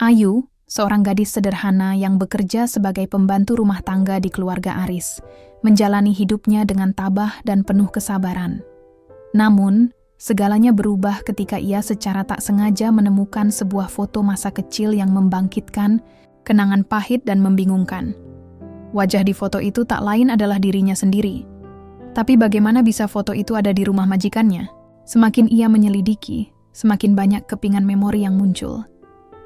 Ayu, seorang gadis sederhana yang bekerja sebagai pembantu rumah tangga di keluarga Aris, menjalani hidupnya dengan tabah dan penuh kesabaran. Namun, segalanya berubah ketika ia secara tak sengaja menemukan sebuah foto masa kecil yang membangkitkan kenangan pahit dan membingungkan. Wajah di foto itu tak lain adalah dirinya sendiri. Tapi bagaimana bisa foto itu ada di rumah majikannya? Semakin ia menyelidiki, semakin banyak kepingan memori yang muncul.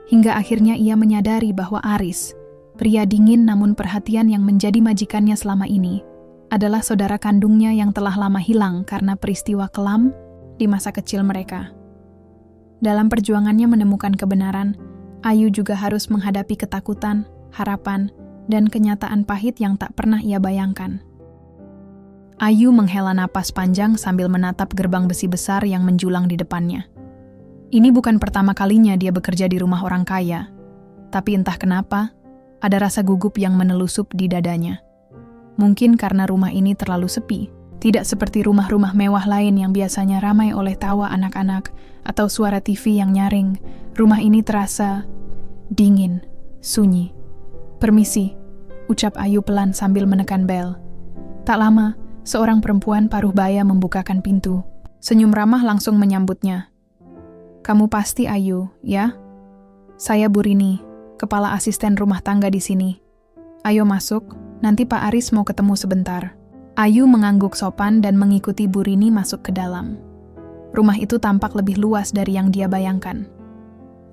Hingga akhirnya ia menyadari bahwa Aris, pria dingin namun perhatian yang menjadi majikannya selama ini, adalah saudara kandungnya yang telah lama hilang karena peristiwa kelam di masa kecil mereka. Dalam perjuangannya menemukan kebenaran, Ayu juga harus menghadapi ketakutan, harapan, dan kenyataan pahit yang tak pernah ia bayangkan. Ayu menghela napas panjang sambil menatap gerbang besi besar yang menjulang di depannya. Ini bukan pertama kalinya dia bekerja di rumah orang kaya, tapi entah kenapa, ada rasa gugup yang menelusup di dadanya. Mungkin karena rumah ini terlalu sepi, tidak seperti rumah-rumah mewah lain yang biasanya ramai oleh tawa anak-anak atau suara TV yang nyaring. Rumah ini terasa dingin, sunyi. "Permisi," ucap Ayu pelan sambil menekan bel. Tak lama, seorang perempuan paruh baya membukakan pintu. Senyum ramah langsung menyambutnya. "Kamu pasti Ayu, ya? Saya Bu Rini, kepala asisten rumah tangga di sini. Ayo masuk, nanti Pak Aris mau ketemu sebentar." Ayu mengangguk sopan dan mengikuti Bu Rini masuk ke dalam. Rumah itu tampak lebih luas dari yang dia bayangkan.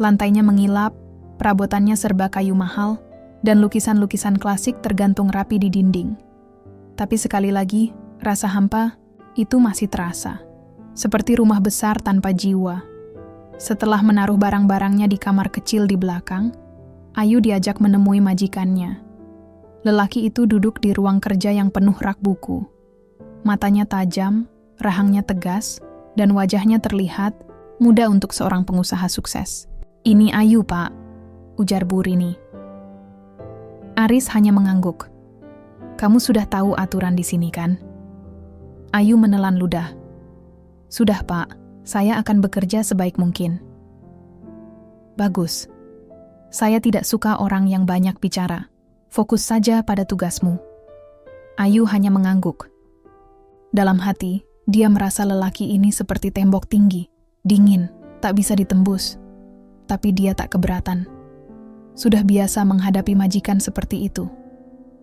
Lantainya mengilap, perabotannya serba kayu mahal, dan lukisan-lukisan klasik tergantung rapi di dinding. Tapi sekali lagi, rasa hampa itu masih terasa. Seperti rumah besar tanpa jiwa. Setelah menaruh barang-barangnya di kamar kecil di belakang, Ayu diajak menemui majikannya. Lelaki itu duduk di ruang kerja yang penuh rak buku. Matanya tajam, rahangnya tegas, dan wajahnya terlihat muda untuk seorang pengusaha sukses. "Ini Ayu, Pak," ujar Bu Rini. Aris hanya mengangguk. "Kamu sudah tahu aturan di sini, kan?" Ayu menelan ludah. "Sudah, Pak. Saya akan bekerja sebaik mungkin." "Bagus. Saya tidak suka orang yang banyak bicara. Fokus saja pada tugasmu." Ayu hanya mengangguk. Dalam hati, dia merasa lelaki ini seperti tembok tinggi, dingin, tak bisa ditembus. Tapi dia tak keberatan. Sudah biasa menghadapi majikan seperti itu.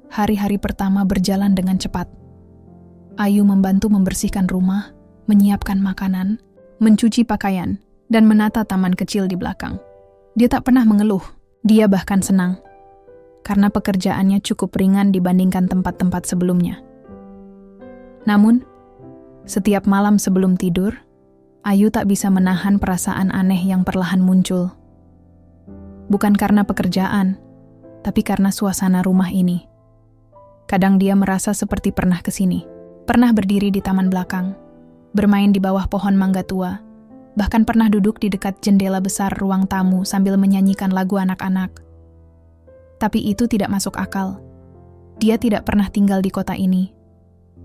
Hari-hari pertama berjalan dengan cepat. Ayu membantu membersihkan rumah, menyiapkan makanan, mencuci pakaian, dan menata taman kecil di belakang. Dia tak pernah mengeluh, dia bahkan senang. Karena pekerjaannya cukup ringan dibandingkan tempat-tempat sebelumnya. Namun, setiap malam sebelum tidur, Ayu tak bisa menahan perasaan aneh yang perlahan muncul. Bukan karena pekerjaan, tapi karena suasana rumah ini. Kadang dia merasa seperti pernah kesini, pernah berdiri di taman belakang, bermain di bawah pohon mangga tua, bahkan pernah duduk di dekat jendela besar ruang tamu sambil menyanyikan lagu anak-anak. Tapi itu tidak masuk akal. Dia tidak pernah tinggal di kota ini.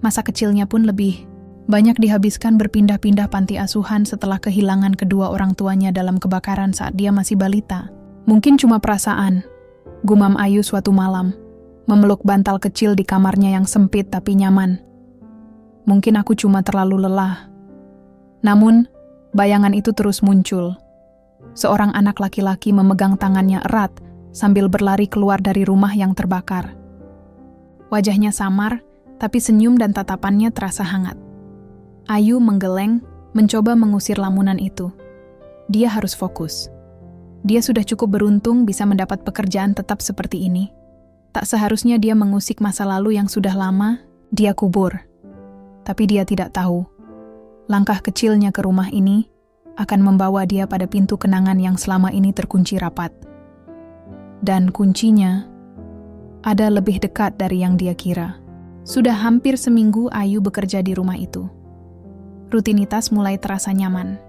Masa kecilnya pun lebih banyak dihabiskan berpindah-pindah panti asuhan setelah kehilangan kedua orang tuanya dalam kebakaran saat dia masih balita. "Mungkin cuma perasaan," gumam Ayu suatu malam, memeluk bantal kecil di kamarnya yang sempit tapi nyaman. "Mungkin aku cuma terlalu lelah." Namun, bayangan itu terus muncul. Seorang anak laki-laki memegang tangannya erat sambil berlari keluar dari rumah yang terbakar. Wajahnya samar, tapi senyum dan tatapannya terasa hangat. Ayu menggeleng, mencoba mengusir lamunan itu. Dia harus fokus. Dia sudah cukup beruntung bisa mendapat pekerjaan tetap seperti ini. Tak seharusnya dia mengusik masa lalu yang sudah lama dia kubur. Tapi dia tidak tahu. Langkah kecilnya ke rumah ini akan membawa dia pada pintu kenangan yang selama ini terkunci rapat. Dan kuncinya ada lebih dekat dari yang dia kira. Sudah hampir seminggu Ayu bekerja di rumah itu. Rutinitas mulai terasa nyaman.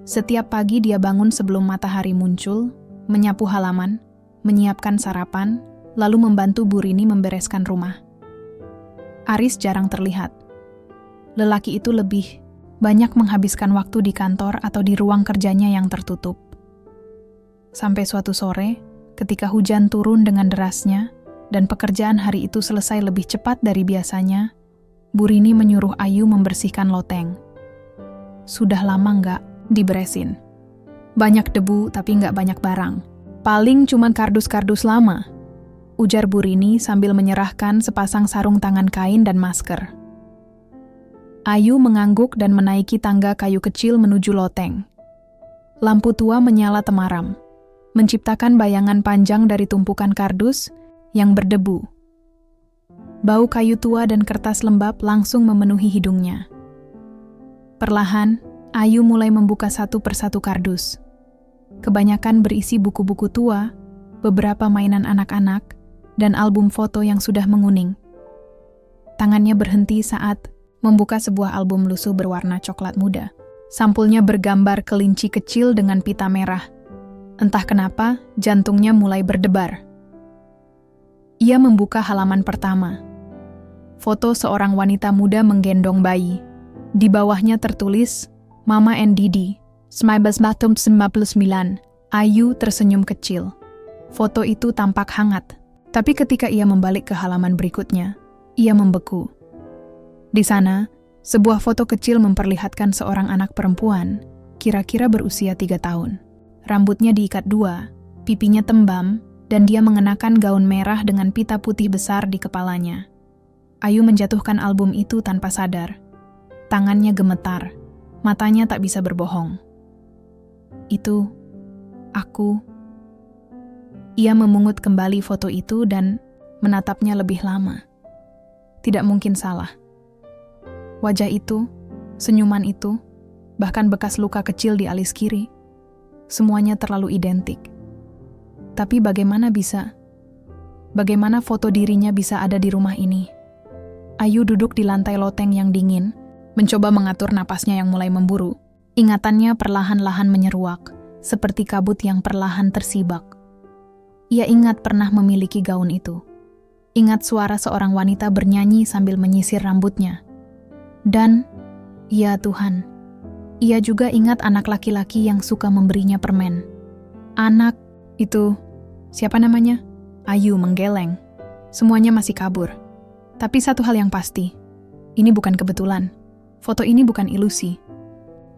Setiap pagi dia bangun sebelum matahari muncul, menyapu halaman, menyiapkan sarapan, lalu membantu Bu Rini membereskan rumah. Aris jarang terlihat. Lelaki itu lebih banyak menghabiskan waktu di kantor atau di ruang kerjanya yang tertutup. Sampai suatu sore, ketika hujan turun dengan derasnya, dan pekerjaan hari itu selesai lebih cepat dari biasanya, Bu Rini menyuruh Ayu membersihkan loteng. Sudah lama nggak diberesin. Banyak debu tapi nggak banyak barang. Paling cuman kardus-kardus lama, ujar Bu Rini sambil menyerahkan sepasang sarung tangan kain dan masker. Ayu mengangguk dan menaiki tangga kayu kecil menuju loteng. Lampu tua menyala temaram, menciptakan bayangan panjang dari tumpukan kardus yang berdebu. Bau kayu tua dan kertas lembab langsung memenuhi hidungnya. Perlahan, Ayu mulai membuka satu persatu kardus. Kebanyakan berisi buku-buku tua, beberapa mainan anak-anak, dan album foto yang sudah menguning. Tangannya berhenti saat membuka sebuah album lusuh berwarna coklat muda. Sampulnya bergambar kelinci kecil dengan pita merah. Entah kenapa, jantungnya mulai berdebar. Ia membuka halaman pertama. Foto seorang wanita muda menggendong bayi. Di bawahnya tertulis, Mama and Didi, 1999. Ayu tersenyum kecil. Foto itu tampak hangat, tapi ketika ia membalik ke halaman berikutnya, ia membeku. Di sana, sebuah foto kecil memperlihatkan seorang anak perempuan, kira-kira berusia 3 tahun. Rambutnya diikat 2, pipinya tembam, dan dia mengenakan gaun merah dengan pita putih besar di kepalanya. Ayu menjatuhkan album itu tanpa sadar. Tangannya gemetar, matanya tak bisa berbohong. Itu, aku. Ia memungut kembali foto itu dan menatapnya lebih lama. Tidak mungkin salah. Wajah itu, senyuman itu, bahkan bekas luka kecil di alis kiri, semuanya terlalu identik. Tapi bagaimana bisa? Bagaimana foto dirinya bisa ada di rumah ini? Ayu duduk di lantai loteng yang dingin, mencoba mengatur napasnya yang mulai memburu. Ingatannya perlahan-lahan menyeruak, seperti kabut yang perlahan tersibak. Ia ingat pernah memiliki gaun itu. Ingat suara seorang wanita bernyanyi sambil menyisir rambutnya. Dan, ya Tuhan, ia juga ingat anak laki-laki yang suka memberinya permen. Anak itu, siapa namanya? Ayu menggeleng. Semuanya masih kabur. Tapi satu hal yang pasti, ini bukan kebetulan. Foto ini bukan ilusi.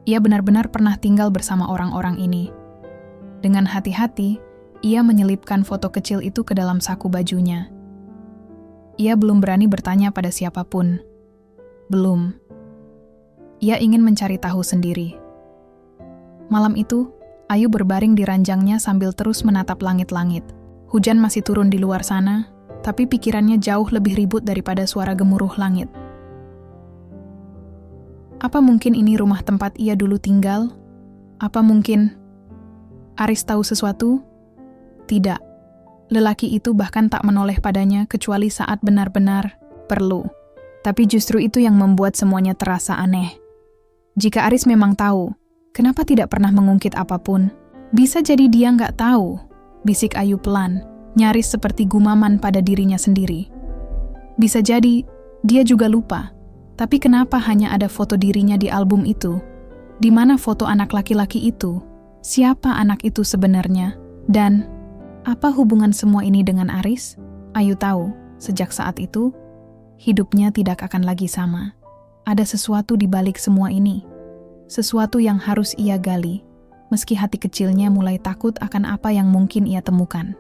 Ia benar-benar pernah tinggal bersama orang-orang ini. Dengan hati-hati, ia menyelipkan foto kecil itu ke dalam saku bajunya. Ia belum berani bertanya pada siapapun. Belum. Ia ingin mencari tahu sendiri. Malam itu, Ayu berbaring di ranjangnya sambil terus menatap langit-langit. Hujan masih turun di luar sana, tapi pikirannya jauh lebih ribut daripada suara gemuruh langit. Apa mungkin ini rumah tempat ia dulu tinggal? Apa mungkin Aris tahu sesuatu? Tidak. Lelaki itu bahkan tak menoleh padanya kecuali saat benar-benar perlu. Tapi justru itu yang membuat semuanya terasa aneh. Jika Aris memang tahu, kenapa tidak pernah mengungkit apapun? Bisa jadi dia nggak tahu, bisik Ayu pelan, nyaris seperti gumaman pada dirinya sendiri. Bisa jadi dia juga lupa. Tapi kenapa hanya ada foto dirinya di album itu? Di mana foto anak laki-laki itu? Siapa anak itu sebenarnya? Dan apa hubungan semua ini dengan Aris? Ayu tahu, sejak saat itu, hidupnya tidak akan lagi sama. Ada sesuatu di balik semua ini. Sesuatu yang harus ia gali, meski hati kecilnya mulai takut akan apa yang mungkin ia temukan.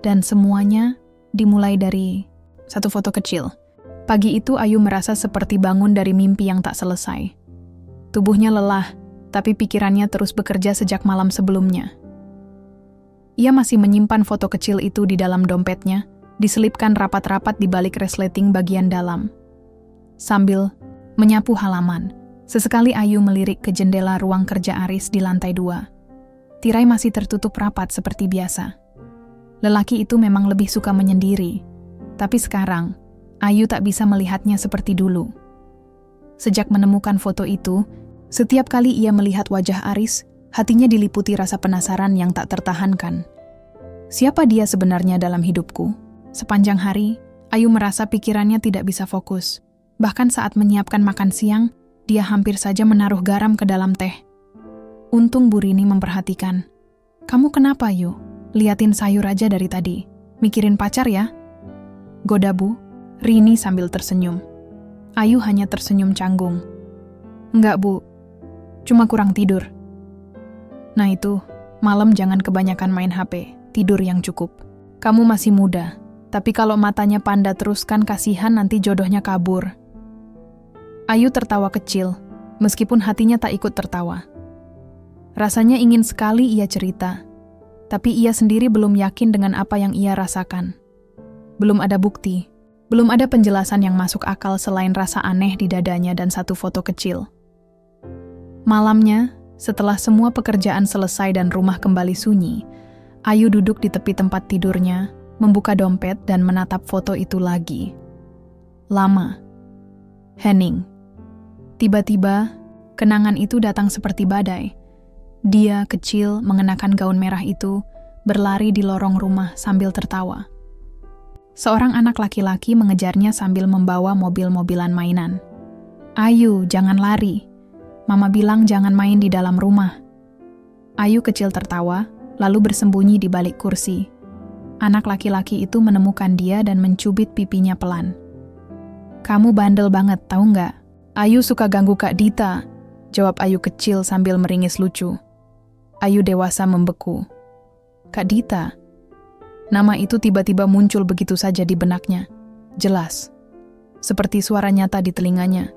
Dan semuanya dimulai dari satu foto kecil. Pagi itu Ayu merasa seperti bangun dari mimpi yang tak selesai. Tubuhnya lelah, tapi pikirannya terus bekerja sejak malam sebelumnya. Ia masih menyimpan foto kecil itu di dalam dompetnya, diselipkan rapat-rapat di balik resleting bagian dalam. Sambil menyapu halaman, sesekali Ayu melirik ke jendela ruang kerja Aris di lantai 2. Tirai masih tertutup rapat seperti biasa. Lelaki itu memang lebih suka menyendiri, tapi sekarang Ayu tak bisa melihatnya seperti dulu. Sejak menemukan foto itu, setiap kali ia melihat wajah Aris, hatinya diliputi rasa penasaran yang tak tertahankan. Siapa dia sebenarnya dalam hidupku? Sepanjang hari, Ayu merasa pikirannya tidak bisa fokus. Bahkan saat menyiapkan makan siang, dia hampir saja menaruh garam ke dalam teh. Untung Bu Rini memperhatikan. Kamu kenapa, Yu? Liatin sayur aja dari tadi. Mikirin pacar ya? Goda Bu, Rini sambil tersenyum. Ayu hanya tersenyum canggung. Enggak, Bu. Cuma kurang tidur. Nah itu, malam jangan kebanyakan main HP. Tidur yang cukup. Kamu masih muda. Tapi kalau matanya panda terus kan kasihan nanti jodohnya kabur. Ayu tertawa kecil, meskipun hatinya tak ikut tertawa. Rasanya ingin sekali ia cerita, tapi ia sendiri belum yakin dengan apa yang ia rasakan. Belum ada bukti, belum ada penjelasan yang masuk akal selain rasa aneh di dadanya dan satu foto kecil. Malamnya, setelah semua pekerjaan selesai dan rumah kembali sunyi, Ayu duduk di tepi tempat tidurnya, membuka dompet dan menatap foto itu lagi. Lama. Hening. Tiba-tiba, kenangan itu datang seperti badai. Dia kecil mengenakan gaun merah itu, berlari di lorong rumah sambil tertawa. Seorang anak laki-laki mengejarnya sambil membawa mobil-mobilan mainan. Ayu, jangan lari. Mama bilang jangan main di dalam rumah. Ayu kecil tertawa, lalu bersembunyi di balik kursi. Anak laki-laki itu menemukan dia dan mencubit pipinya pelan. Kamu bandel banget, tahu nggak? Ayu suka ganggu Kak Dita, jawab Ayu kecil sambil meringis lucu. Ayu dewasa membeku. Kak Dita? Nama itu tiba-tiba muncul begitu saja di benaknya. Jelas. Seperti suara nyata di telinganya.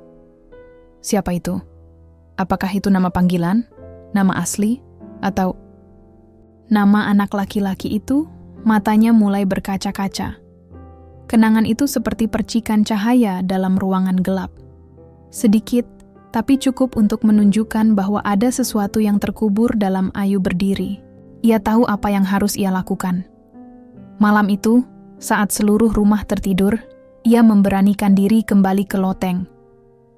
Siapa itu? Apakah itu nama panggilan? Nama asli? Atau nama anak laki-laki itu? Matanya mulai berkaca-kaca. Kenangan itu seperti percikan cahaya dalam ruangan gelap. Sedikit, tapi cukup untuk menunjukkan bahwa ada sesuatu yang terkubur dalam Ayu berdiri. Ia tahu apa yang harus ia lakukan. Malam itu, saat seluruh rumah tertidur, ia memberanikan diri kembali ke loteng.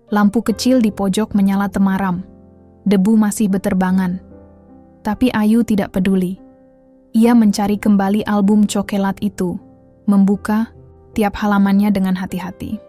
Lampu kecil di pojok menyala temaram. Debu masih beterbangan. Tapi Ayu tidak peduli. Ia mencari kembali album cokelat itu, membuka tiap halamannya dengan hati-hati.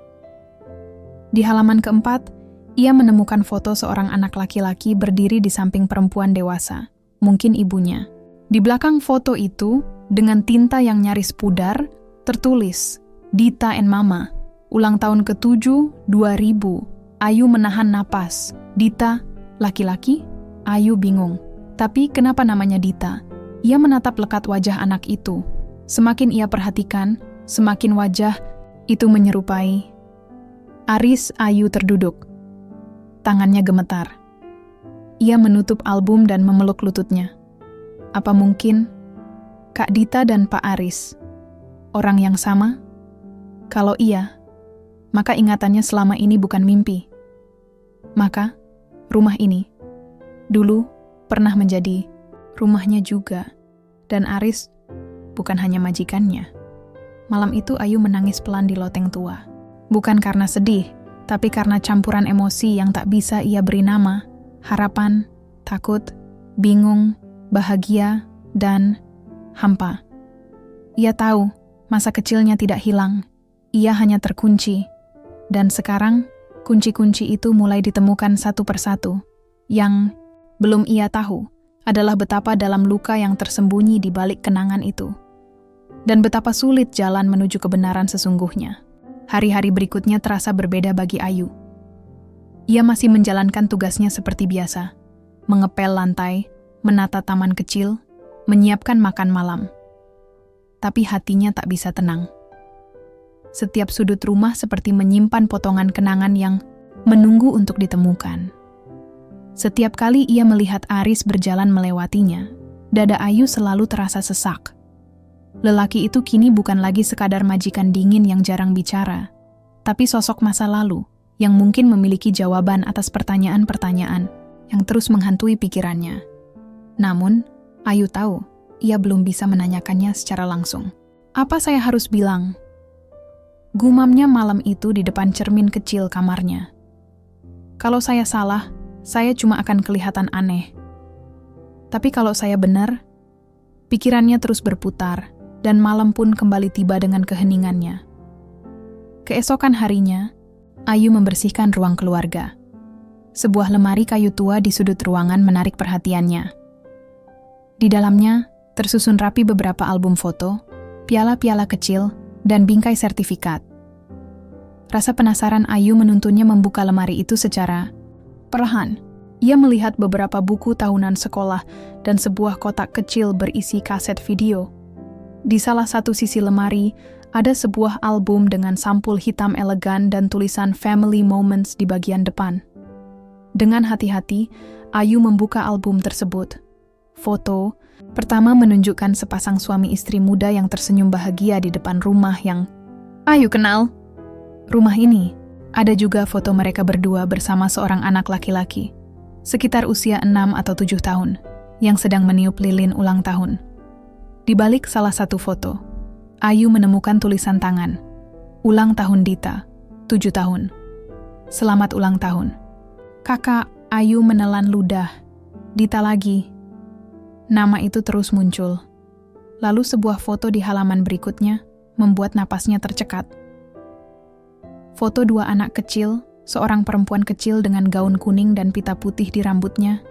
Di halaman keempat, ia menemukan foto seorang anak laki-laki berdiri di samping perempuan dewasa, mungkin ibunya. Di belakang foto itu, dengan tinta yang nyaris pudar, tertulis, Dita and Mama, ulang tahun ke-7, 2000. Ayu menahan napas. Dita, laki-laki? Ayu bingung. Tapi kenapa namanya Dita? Ia menatap lekat wajah anak itu. Semakin ia perhatikan, semakin wajah itu menyerupai. Aris. Ayu terduduk. Tangannya gemetar. Ia menutup album dan memeluk lututnya. Apa mungkin Kak Dita dan Pak Aris orang yang sama? Kalau iya, maka ingatannya selama ini bukan mimpi. Maka, rumah ini dulu pernah menjadi rumahnya juga, dan Aris bukan hanya majikannya. Malam itu Ayu menangis pelan di loteng tua. Bukan karena sedih, tapi karena campuran emosi yang tak bisa ia beri nama, harapan, takut, bingung, bahagia, dan hampa. Ia tahu masa kecilnya tidak hilang, ia hanya terkunci. Dan sekarang, kunci-kunci itu mulai ditemukan satu persatu. Yang belum ia tahu adalah betapa dalam luka yang tersembunyi di balik kenangan itu. Dan betapa sulit jalan menuju kebenaran sesungguhnya. Hari-hari berikutnya terasa berbeda bagi Ayu. Ia masih menjalankan tugasnya seperti biasa. Mengepel lantai, menata taman kecil, menyiapkan makan malam. Tapi hatinya tak bisa tenang. Setiap sudut rumah seperti menyimpan potongan kenangan yang menunggu untuk ditemukan. Setiap kali ia melihat Aris berjalan melewatinya, dada Ayu selalu terasa sesak. Lelaki itu kini bukan lagi sekadar majikan dingin yang jarang bicara, tapi sosok masa lalu yang mungkin memiliki jawaban atas pertanyaan-pertanyaan yang terus menghantui pikirannya. Namun, Ayu tahu ia belum bisa menanyakannya secara langsung. Apa saya harus bilang? Gumamnya malam itu di depan cermin kecil kamarnya. Kalau saya salah, saya cuma akan kelihatan aneh. Tapi kalau saya benar, pikirannya terus berputar, dan malam pun kembali tiba dengan keheningannya. Keesokan harinya, Ayu membersihkan ruang keluarga. Sebuah lemari kayu tua di sudut ruangan menarik perhatiannya. Di dalamnya tersusun rapi beberapa album foto, piala-piala kecil, dan bingkai sertifikat. Rasa penasaran Ayu menuntunnya membuka lemari itu secara perlahan. Ia melihat beberapa buku tahunan sekolah dan sebuah kotak kecil berisi kaset video. Di salah satu sisi lemari, ada sebuah album dengan sampul hitam elegan dan tulisan Family Moments di bagian depan. Dengan hati-hati, Ayu membuka album tersebut. Foto pertama menunjukkan sepasang suami istri muda yang tersenyum bahagia di depan rumah yang Ayu kenal. Rumah ini ada juga foto mereka berdua bersama seorang anak laki-laki, sekitar usia 6 atau 7 tahun, yang sedang meniup lilin ulang tahun. Di balik salah satu foto, Ayu menemukan tulisan tangan, "Ulang tahun Dita, 7 tahun. Selamat ulang tahun." Kakak Ayu menelan ludah. Dita lagi. Nama itu terus muncul. Lalu sebuah foto di halaman berikutnya membuat napasnya tercekat. Foto dua anak kecil, seorang perempuan kecil dengan gaun kuning dan pita putih di rambutnya,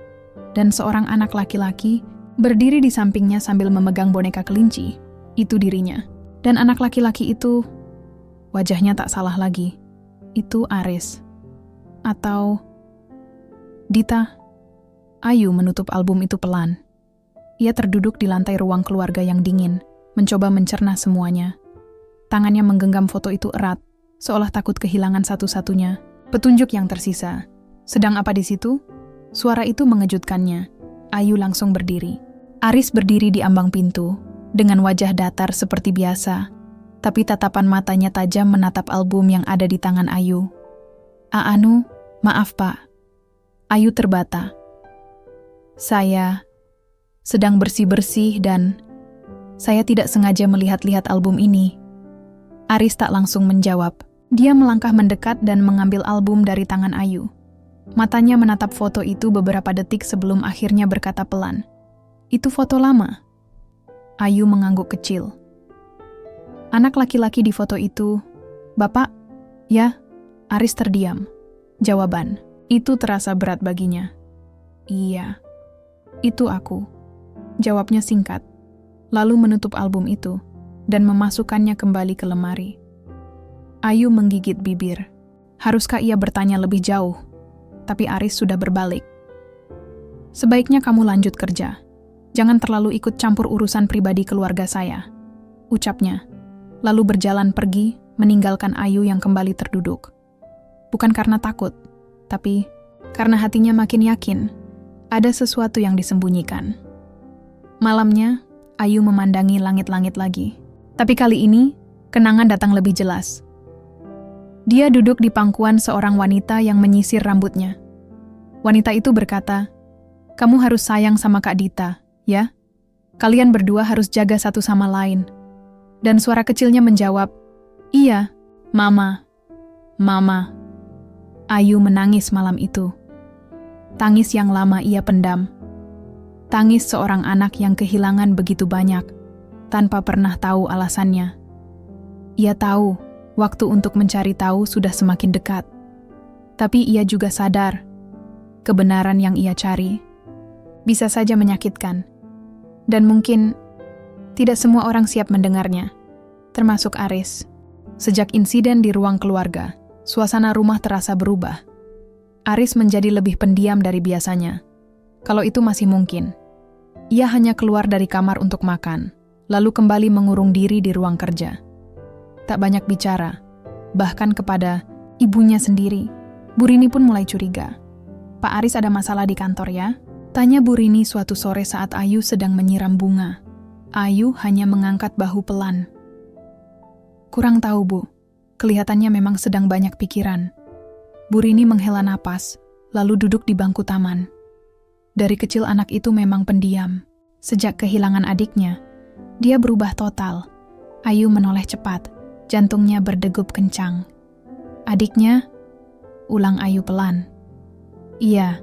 dan seorang anak laki-laki berdiri di sampingnya sambil memegang boneka kelinci. Itu dirinya. Dan anak laki-laki itu, wajahnya tak salah lagi. Itu Aris. Atau Dita. Ayu menutup album itu pelan. Ia terduduk di lantai ruang keluarga yang dingin, mencoba mencerna semuanya. Tangannya menggenggam foto itu erat, seolah takut kehilangan satu-satunya petunjuk yang tersisa. Sedang apa di situ? Suara itu mengejutkannya. Ayu langsung berdiri. Aris berdiri di ambang pintu, dengan wajah datar seperti biasa, tapi tatapan matanya tajam menatap album yang ada di tangan Ayu. "Anu, maaf Pak." Ayu terbata. "Saya sedang bersih-bersih dan saya tidak sengaja melihat-lihat album ini." Aris tak langsung menjawab. Dia melangkah mendekat dan mengambil album dari tangan Ayu. Matanya menatap foto itu beberapa detik sebelum akhirnya berkata pelan, "Itu foto lama." Ayu mengangguk kecil. "Anak laki-laki di foto itu, Bapak?" "Ya." Aris terdiam. Jawaban itu terasa berat baginya. "Iya, itu aku." Jawabnya singkat, lalu menutup album itu dan memasukkannya kembali ke lemari. Ayu menggigit bibir. Haruskah ia bertanya lebih jauh? Tapi Aris sudah berbalik. "Sebaiknya kamu lanjut kerja. Jangan terlalu ikut campur urusan pribadi keluarga saya," ucapnya. Lalu berjalan pergi, meninggalkan Ayu yang kembali terduduk. Bukan karena takut, tapi karena hatinya makin yakin ada sesuatu yang disembunyikan. Malamnya, Ayu memandangi langit-langit lagi. Tapi kali ini, kenangan datang lebih jelas. Dia duduk di pangkuan seorang wanita yang menyisir rambutnya. Wanita itu berkata, "Kamu harus sayang sama Kak Dita, ya? Kalian berdua harus jaga satu sama lain." Dan suara kecilnya menjawab, "Iya, Mama. Mama." Ayu menangis malam itu. Tangis yang lama ia pendam. Tangis seorang anak yang kehilangan begitu banyak, tanpa pernah tahu alasannya. Ia tahu, waktu untuk mencari tahu sudah semakin dekat. Tapi ia juga sadar, kebenaran yang ia cari bisa saja menyakitkan. Dan mungkin tidak semua orang siap mendengarnya, termasuk Aris. Sejak insiden di ruang keluarga, suasana rumah terasa berubah. Aris menjadi lebih pendiam dari biasanya. Kalau itu masih mungkin. Ia hanya keluar dari kamar untuk makan, lalu kembali mengurung diri di ruang kerja. Tak banyak bicara, bahkan kepada ibunya sendiri. Bu Rini pun mulai curiga. "Pak Aris ada masalah di kantor ya?" tanya Bu Rini suatu sore saat Ayu sedang menyiram bunga. Ayu hanya mengangkat bahu pelan. "Kurang tahu, Bu. Kelihatannya memang sedang banyak pikiran." Bu Rini menghela napas, lalu duduk di bangku taman. Dari kecil anak itu memang pendiam. Sejak kehilangan adiknya, dia berubah total. Ayu menoleh cepat, jantungnya berdegup kencang. "Adiknya?" ulang Ayu pelan. "Iya,"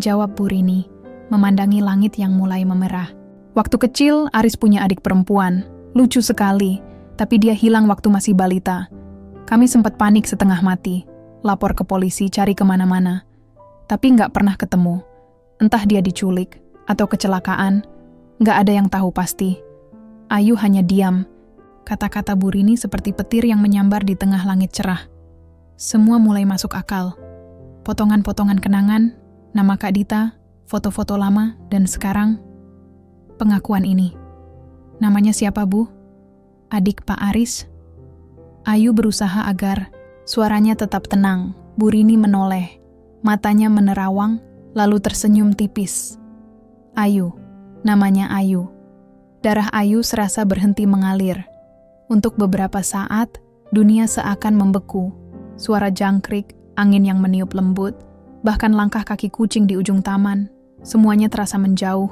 jawab Bu Rini, memandangi langit yang mulai memerah. "Waktu kecil, Aris punya adik perempuan. Lucu sekali, tapi dia hilang waktu masih balita. Kami sempat panik setengah mati, lapor ke polisi, cari kemana-mana. Tapi nggak pernah ketemu. Entah dia diculik, atau kecelakaan, Nggak ada yang tahu pasti. Ayu hanya diam. Kata-kata Bu Rini seperti petir yang menyambar di tengah langit cerah. Semua mulai masuk akal. Potongan-potongan kenangan, nama Kak Dita, foto-foto lama, dan sekarang pengakuan ini. Namanya siapa, Bu? Adik Pak Aris? Ayu berusaha agar suaranya tetap tenang. Bu Rini menoleh. Matanya menerawang, lalu tersenyum tipis. Ayu. Namanya Ayu. Darah Ayu serasa berhenti mengalir. Untuk beberapa saat, dunia seakan membeku. Suara jangkrik, angin yang meniup lembut, bahkan langkah kaki kucing di ujung taman. Semuanya terasa menjauh.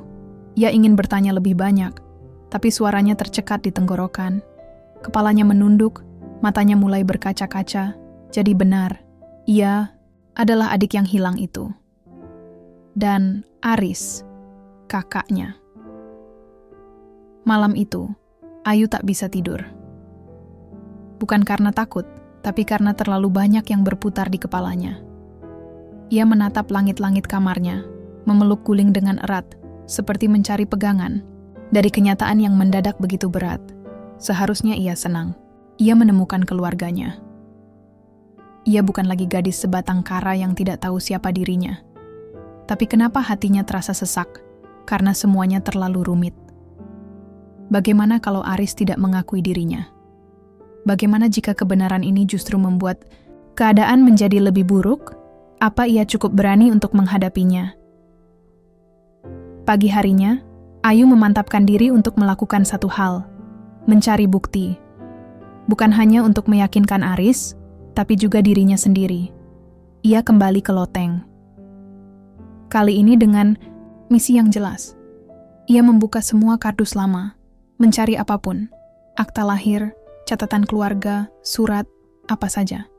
Ia ingin bertanya lebih banyak, tapi suaranya tercekat di tenggorokan. Kepalanya menunduk, matanya mulai berkaca-kaca. Jadi benar, ia adalah adik yang hilang itu. Dan Aris, kakaknya. Malam itu, Ayu tak bisa tidur. Bukan karena takut, tapi karena terlalu banyak yang berputar di kepalanya. Ia menatap langit-langit kamarnya, memeluk guling dengan erat, seperti mencari pegangan. Dari kenyataan yang mendadak begitu berat, seharusnya ia senang. Ia menemukan keluarganya. Ia bukan lagi gadis sebatang kara yang tidak tahu siapa dirinya. Tapi kenapa hatinya terasa sesak? Karena semuanya terlalu rumit. Bagaimana kalau Aris tidak mengakui dirinya? Bagaimana jika kebenaran ini justru membuat keadaan menjadi lebih buruk? Apa ia cukup berani untuk menghadapinya? Pagi harinya, Ayu memantapkan diri untuk melakukan satu hal, mencari bukti. Bukan hanya untuk meyakinkan Aris, tapi juga dirinya sendiri. Ia kembali ke loteng. Kali ini dengan misi yang jelas. Ia membuka semua kardus lama, mencari apapun, akta lahir, catatan keluarga, surat, apa saja.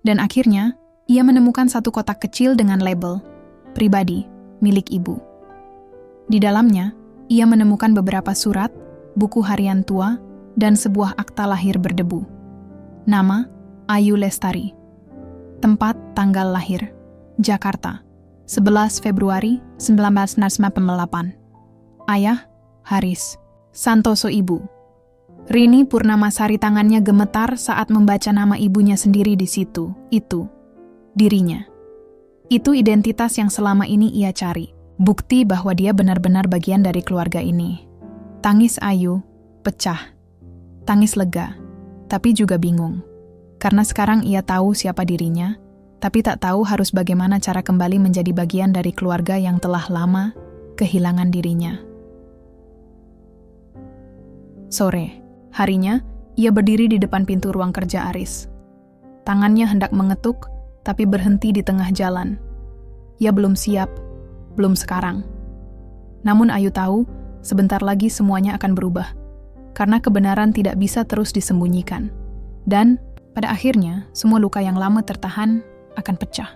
Dan akhirnya, ia menemukan satu kotak kecil dengan label, pribadi, milik ibu. Di dalamnya, ia menemukan beberapa surat, buku harian tua, dan sebuah akta lahir berdebu. Nama, Ayu Lestari. Tempat, tanggal lahir, Jakarta, 11 Februari 1998. Ayah, Haris Santoso. Ibu, Rini Purnamasari. Tangannya gemetar saat membaca nama ibunya sendiri di situ. Itu dirinya. Itu identitas yang selama ini ia cari. Bukti bahwa dia benar-benar bagian dari keluarga ini. Tangis Ayu pecah. Tangis lega, tapi juga bingung. Karena sekarang ia tahu siapa dirinya, tapi tak tahu harus bagaimana cara kembali menjadi bagian dari keluarga yang telah lama kehilangan dirinya. Sore harinya, ia berdiri di depan pintu ruang kerja Aris. Tangannya hendak mengetuk, tapi berhenti di tengah jalan. Ia belum siap, belum sekarang. Namun Ayu tahu, sebentar lagi semuanya akan berubah. Karena kebenaran tidak bisa terus disembunyikan. Dan, pada akhirnya, semua luka yang lama tertahan akan pecah.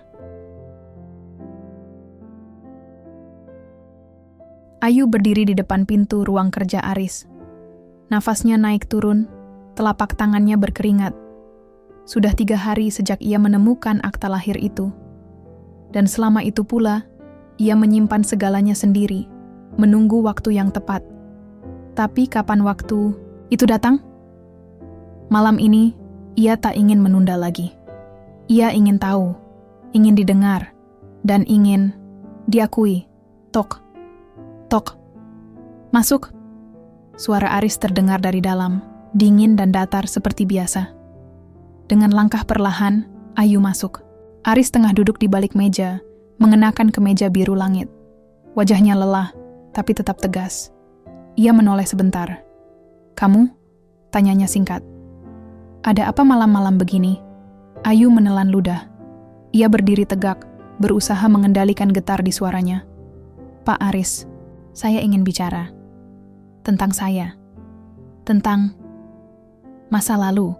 Ayu berdiri di depan pintu ruang kerja Aris. Nafasnya naik turun, telapak tangannya berkeringat. Sudah 3 hari sejak ia menemukan akta lahir itu. Dan selama itu pula, ia menyimpan segalanya sendiri, menunggu waktu yang tepat. Tapi kapan waktu itu datang? Malam ini, ia tak ingin menunda lagi. Ia ingin tahu, ingin didengar, dan ingin diakui. Tok, tok, masuk. Suara Aris terdengar dari dalam, dingin dan datar seperti biasa. Dengan langkah perlahan, Ayu masuk. Aris tengah duduk di balik meja, mengenakan kemeja biru langit. Wajahnya lelah, tapi tetap tegas. Ia menoleh sebentar. "Kamu?" tanyanya singkat. "Ada apa malam-malam begini?" Ayu menelan ludah. Ia berdiri tegak, berusaha mengendalikan getar di suaranya. "Pak Aris, saya ingin bicara. Tentang saya. Tentang masa lalu."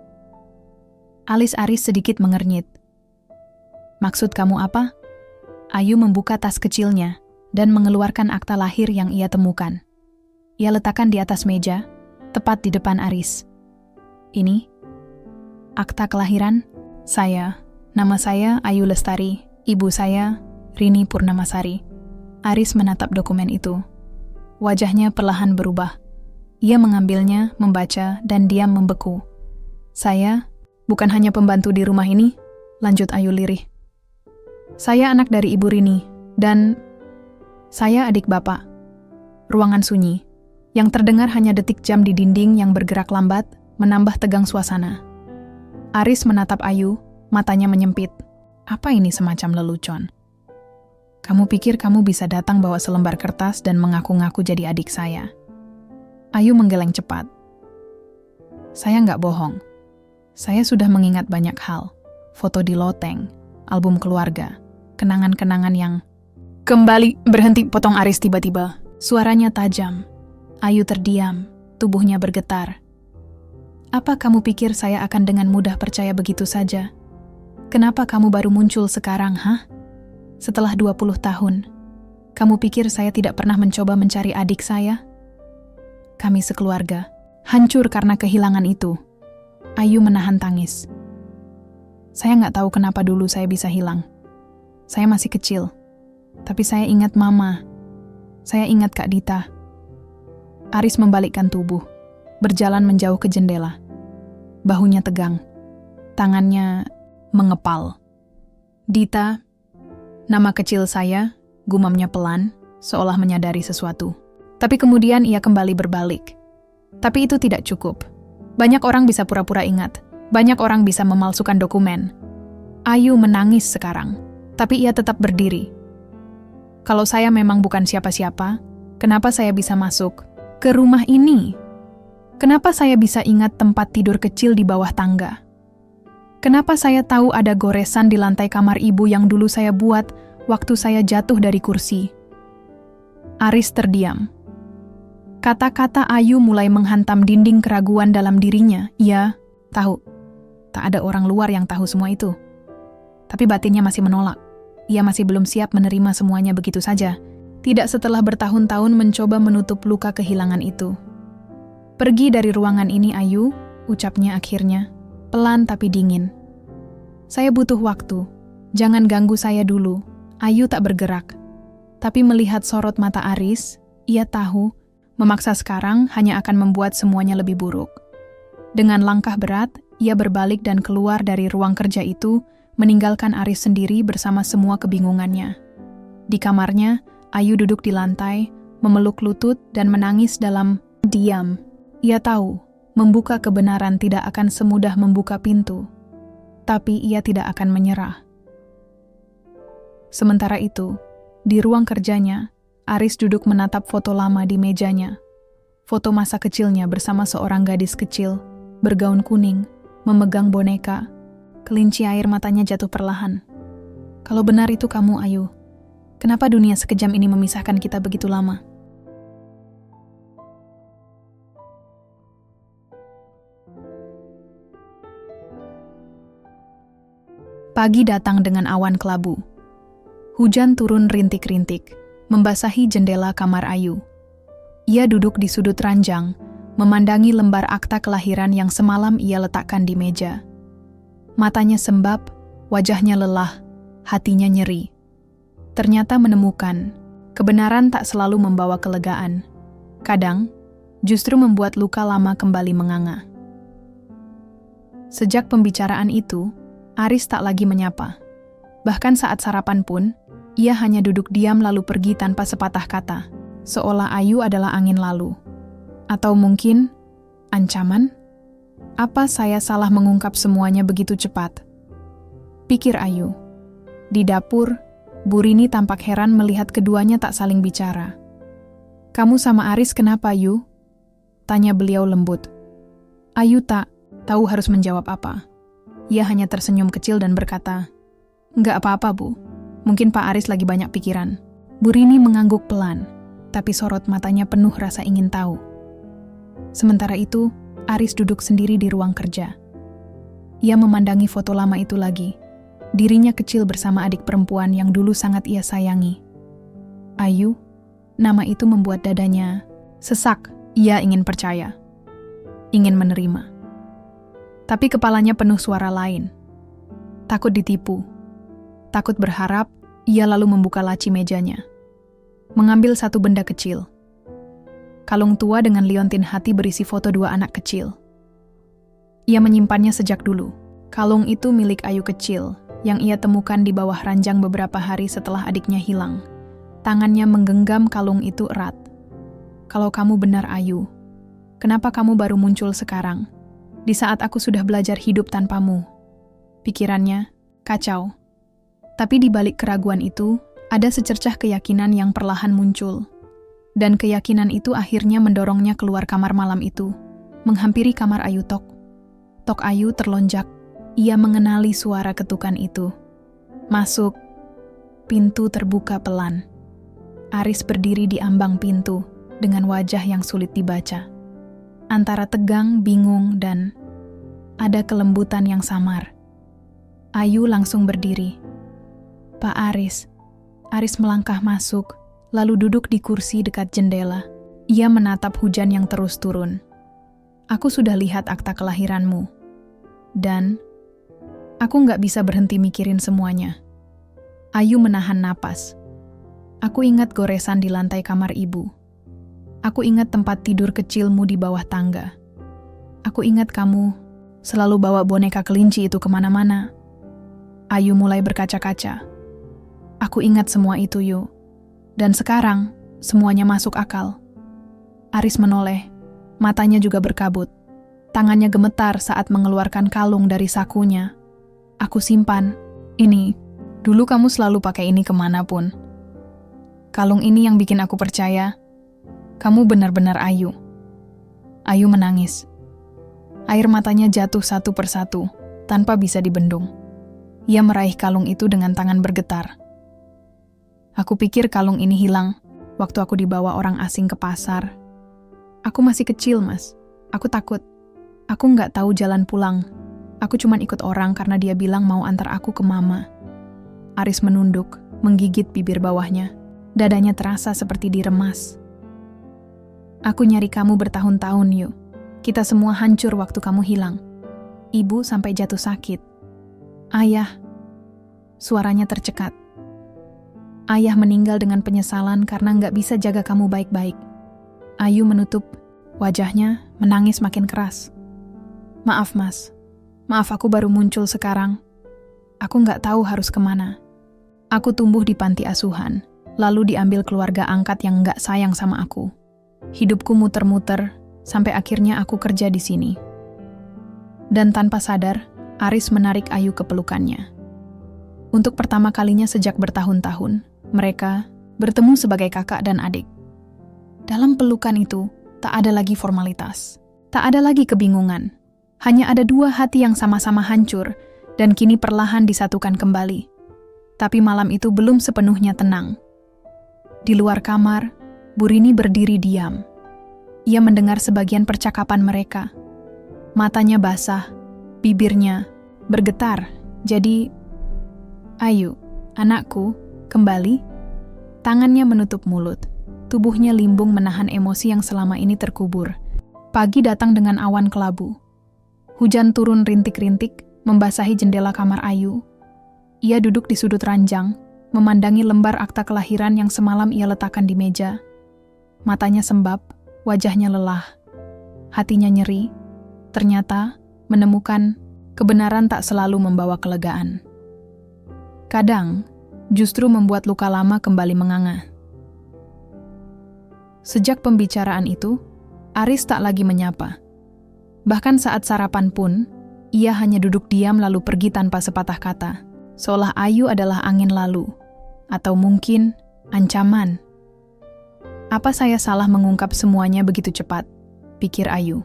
Alis Aris sedikit mengernyit. "Maksud kamu apa?" Ayu membuka tas kecilnya dan mengeluarkan akta lahir yang ia temukan. Ia letakkan di atas meja, tepat di depan Aris. "Ini akta kelahiran saya. Nama saya Ayu Lestari. Ibu saya Rini Purnamasari." Aris menatap dokumen itu. wajahnya perlahan berubah. Ia mengambilnya, membaca, dan diam membeku. "Saya bukan hanya pembantu di rumah ini," lanjut Ayu lirih. "Saya anak dari Ibu Rini, dan saya adik Bapak." Ruangan sunyi. Yang terdengar hanya detik jam di dinding yang bergerak lambat, menambah tegang suasana. Aris menatap Ayu, matanya menyempit. "Apa ini semacam lelucon? Kamu pikir kamu bisa datang bawa selembar kertas dan mengaku-ngaku jadi adik saya?" Ayu menggeleng cepat. "Saya nggak bohong. Saya sudah mengingat banyak hal. Foto di loteng, album keluarga, kenangan-kenangan yang..." "Kembali, berhenti," potong Aris tiba-tiba. Suaranya tajam. Ayu terdiam, tubuhnya bergetar. "Apa kamu pikir saya akan dengan mudah percaya begitu saja? Kenapa kamu baru muncul sekarang, hah? Setelah 20 tahun, kamu pikir saya tidak pernah mencoba mencari adik saya? Kami sekeluarga hancur karena kehilangan itu." Ayu menahan tangis. "Saya nggak tahu kenapa dulu saya bisa hilang. Saya masih kecil. Tapi saya ingat Mama. Saya ingat Kak Dita." Aris membalikkan tubuh, berjalan menjauh ke jendela. Bahunya tegang. Tangannya mengepal. "Dita, nama kecil saya," gumamnya pelan, seolah menyadari sesuatu. Tapi kemudian ia kembali berbalik. Tapi itu tidak cukup. Banyak orang bisa pura-pura ingat. Banyak orang bisa memalsukan dokumen. Ayu menangis sekarang, tapi ia tetap berdiri. "Kalau saya memang bukan siapa-siapa, kenapa saya bisa masuk ke rumah ini? Kenapa saya bisa ingat tempat tidur kecil di bawah tangga? Kenapa saya tahu ada goresan di lantai kamar ibu yang dulu saya buat waktu saya jatuh dari kursi?" Aris terdiam. Kata-kata Ayu mulai menghantam dinding keraguan dalam dirinya. Ia tahu, tak ada orang luar yang tahu semua itu. Tapi batinnya masih menolak. Ia masih belum siap menerima semuanya begitu saja. Tidak setelah bertahun-tahun mencoba menutup luka kehilangan itu. "Pergi dari ruangan ini, Ayu," ucapnya akhirnya, pelan tapi dingin. "Saya butuh waktu. Jangan ganggu saya dulu." Ayu tak bergerak. Tapi melihat sorot mata Aris, ia tahu memaksa sekarang hanya akan membuat semuanya lebih buruk. Dengan langkah berat, ia berbalik dan keluar dari ruang kerja itu, meninggalkan Aris sendiri bersama semua kebingungannya. Di kamarnya, Ayu duduk di lantai, memeluk lutut dan menangis dalam diam. Ia tahu, membuka kebenaran tidak akan semudah membuka pintu. Tapi ia tidak akan menyerah. Sementara itu, di ruang kerjanya, Aris duduk menatap foto lama di mejanya. Foto masa kecilnya bersama seorang gadis kecil, bergaun kuning, memegang boneka. Kelinci air matanya jatuh perlahan. "Kalau benar itu kamu, Ayu, kenapa dunia sekejam ini memisahkan kita begitu lama?" Pagi datang dengan awan kelabu. Hujan turun rintik-rintik, membasahi jendela kamar Ayu. Ia duduk di sudut ranjang, memandangi lembar akta kelahiran yang semalam ia letakkan di meja. Matanya sembab, wajahnya lelah, hatinya nyeri. Ternyata menemukan, kebenaran tak selalu membawa kelegaan. Kadang, justru membuat luka lama kembali menganga. Sejak pembicaraan itu, Aris tak lagi menyapa. Bahkan saat sarapan pun, ia hanya duduk diam lalu pergi tanpa sepatah kata, seolah Ayu adalah angin lalu. Atau mungkin, ancaman? Apa saya salah mengungkap semuanya begitu cepat? Pikir Ayu. Di dapur, Bu Rini tampak heran melihat keduanya tak saling bicara. "Kamu sama Aris kenapa, Yu?" tanya beliau lembut. Ayu tak tahu harus menjawab apa. Ia hanya tersenyum kecil dan berkata, "Nggak apa-apa, Bu. Mungkin Pak Aris lagi banyak pikiran." Bu Rini mengangguk pelan, tapi sorot matanya penuh rasa ingin tahu. Sementara itu, Aris duduk sendiri di ruang kerja. Ia memandangi foto lama itu lagi. Dirinya kecil bersama adik perempuan yang dulu sangat ia sayangi. Ayu, nama itu membuat dadanya sesak. Ia ingin percaya, ingin menerima. Tapi kepalanya penuh suara lain. Takut ditipu. Takut berharap, ia lalu membuka laci mejanya. Mengambil satu benda kecil. Kalung tua dengan liontin hati berisi foto dua anak kecil. Ia menyimpannya sejak dulu. Kalung itu milik Ayu kecil, yang ia temukan di bawah ranjang beberapa hari setelah adiknya hilang. Tangannya menggenggam kalung itu erat. Kalau kamu benar Ayu, kenapa kamu baru muncul sekarang? Di saat aku sudah belajar hidup tanpamu. Pikirannya kacau. Tapi di balik keraguan itu, ada secercah keyakinan yang perlahan muncul. Dan keyakinan itu akhirnya mendorongnya keluar kamar malam itu, menghampiri kamar Ayu Tok. Tok Ayu terlonjak. Ia mengenali suara ketukan itu. Masuk. Pintu terbuka pelan. Aris berdiri di ambang pintu dengan wajah yang sulit dibaca. Antara tegang, bingung, dan ada kelembutan yang samar. Ayu langsung berdiri. Pak Aris. Aris melangkah masuk, lalu duduk di kursi dekat jendela. Ia menatap hujan yang terus turun. Aku sudah lihat akta kelahiranmu. Dan aku nggak bisa berhenti mikirin semuanya. Ayu menahan napas. Aku ingat goresan di lantai kamar ibu. Aku ingat tempat tidur kecilmu di bawah tangga. Aku ingat kamu selalu bawa boneka kelinci itu kemana-mana. Ayu mulai berkaca-kaca. Aku ingat semua itu, Yu. Dan sekarang, semuanya masuk akal. Aris menoleh. Matanya juga berkabut. Tangannya gemetar saat mengeluarkan kalung dari sakunya. Aku simpan. Ini, dulu kamu selalu pakai ini kemanapun. Kalung ini yang bikin aku percaya. Kamu benar-benar Ayu. Ayu menangis. Air matanya jatuh satu persatu, tanpa bisa dibendung. Ia meraih kalung itu dengan tangan bergetar. Aku pikir kalung ini hilang waktu aku dibawa orang asing ke pasar. Aku masih kecil, Mas. Aku takut. Aku nggak tahu jalan pulang. Aku cuma ikut orang karena dia bilang mau antar aku ke mama. Aris menunduk, menggigit bibir bawahnya. Dadanya terasa seperti diremas. Aku nyari kamu bertahun-tahun, Yu. Kita semua hancur waktu kamu hilang. Ibu sampai jatuh sakit. Ayah. Suaranya tercekat. Ayah meninggal dengan penyesalan karena nggak bisa jaga kamu baik-baik. Ayu menutup wajahnya, menangis makin keras. Maaf, Mas. Maaf aku baru muncul sekarang. Aku nggak tahu harus kemana. Aku tumbuh di panti asuhan, lalu diambil keluarga angkat yang nggak sayang sama aku. Hidupku muter-muter, sampai akhirnya aku kerja di sini. Dan tanpa sadar, Aris menarik Ayu ke pelukannya. Untuk pertama kalinya sejak bertahun-tahun, mereka bertemu sebagai kakak dan adik. Dalam pelukan itu, tak ada lagi formalitas. Tak ada lagi kebingungan. Hanya ada dua hati yang sama-sama hancur, dan kini perlahan disatukan kembali. Tapi malam itu belum sepenuhnya tenang. Di luar kamar, Bu Rini berdiri diam. Ia mendengar sebagian percakapan mereka. Matanya basah, bibirnya bergetar. Jadi, Ayu, anakku, kembali. Tangannya menutup mulut. Tubuhnya limbung menahan emosi yang selama ini terkubur. Pagi datang dengan awan kelabu. Hujan turun rintik-rintik, membasahi jendela kamar Ayu. Ia duduk di sudut ranjang, memandangi lembar akta kelahiran yang semalam ia letakkan di meja. Matanya sembab, wajahnya lelah. Hatinya nyeri. Ternyata, menemukan kebenaran tak selalu membawa kelegaan. Kadang, justru membuat luka lama kembali menganga. Sejak pembicaraan itu, Aris tak lagi menyapa. Bahkan saat sarapan pun, ia hanya duduk diam lalu pergi tanpa sepatah kata. Seolah Ayu adalah angin lalu. Atau mungkin, ancaman. Apa saya salah mengungkap semuanya begitu cepat? Pikir Ayu.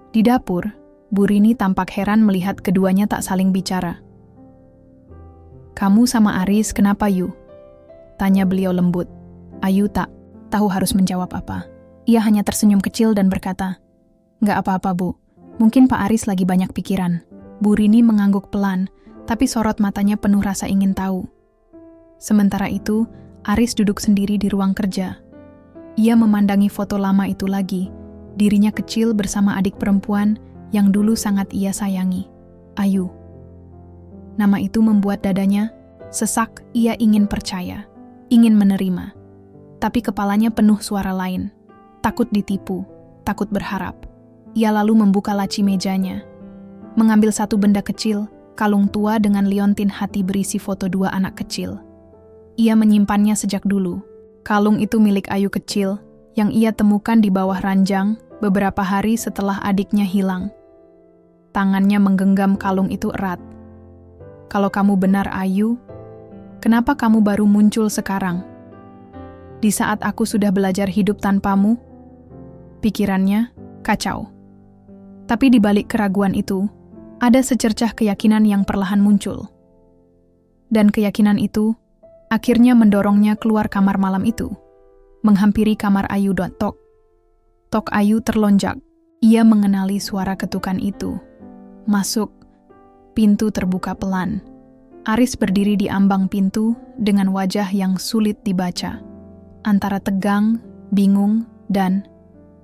Di dapur, Bu Rini tampak heran melihat keduanya tak saling bicara. Kamu sama Aris kenapa, Yu? Tanya beliau lembut. Ayu tak tahu harus menjawab apa. Ia hanya tersenyum kecil dan berkata, "Nggak apa-apa, Bu. Mungkin Pak Aris lagi banyak pikiran." Bu Rini mengangguk pelan, tapi sorot matanya penuh rasa ingin tahu. Sementara itu, Aris duduk sendiri di ruang kerja. Ia memandangi foto lama itu lagi, dirinya kecil bersama adik perempuan yang dulu sangat ia sayangi, Ayu. Nama itu membuat dadanya sesak. Ia ingin percaya, ingin menerima. Tapi kepalanya penuh suara lain. takut ditipu, takut berharap. Ia lalu membuka laci mejanya, mengambil satu benda kecil, kalung tua dengan liontin hati berisi foto 2 anak kecil. Ia menyimpannya sejak dulu. Kalung itu milik Ayu kecil, yang ia temukan di bawah ranjang beberapa hari setelah adiknya hilang. Tangannya menggenggam kalung itu erat. Kalau kamu benar, Ayu, kenapa kamu baru muncul sekarang? Di saat aku sudah belajar hidup tanpamu? Pikirannya kacau. Tapi di balik keraguan itu, ada secercah keyakinan yang perlahan muncul. Dan keyakinan itu akhirnya mendorongnya keluar kamar malam itu, menghampiri kamar Ayu. Tok. Tok Ayu terlonjak. Ia mengenali suara ketukan itu. Masuk. Pintu terbuka pelan. Aris berdiri di ambang pintu dengan wajah yang sulit dibaca. Antara tegang, bingung, dan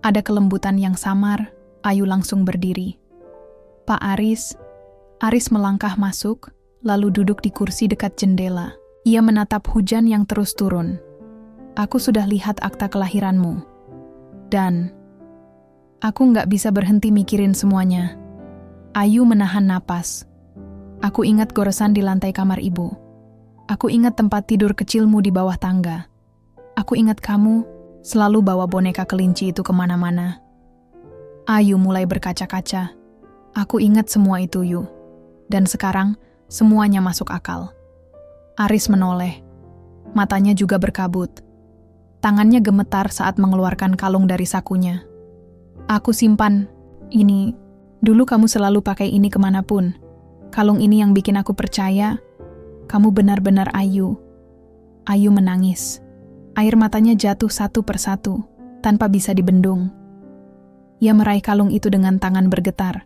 ada kelembutan yang samar. Ayu langsung berdiri. Pak Aris. Aris melangkah masuk, lalu duduk di kursi dekat jendela. Ia menatap hujan yang terus turun. Aku sudah lihat akta kelahiranmu. Dan aku nggak bisa berhenti mikirin semuanya. Ayu menahan napas. Aku ingat goresan di lantai kamar ibu. Aku ingat tempat tidur kecilmu di bawah tangga. Aku ingat kamu selalu bawa boneka kelinci itu kemana-mana. Ayu mulai berkaca-kaca. Aku ingat semua itu, Yu. Dan sekarang, semuanya masuk akal. Aris menoleh. Matanya juga berkabut. Tangannya gemetar saat mengeluarkan kalung dari sakunya. Aku simpan. Ini. Dulu kamu selalu pakai ini kemanapun. Kalung ini yang bikin aku percaya kamu benar-benar Ayu. Ayu menangis. Air matanya jatuh satu persatu, tanpa bisa dibendung. Ia meraih kalung itu dengan tangan bergetar.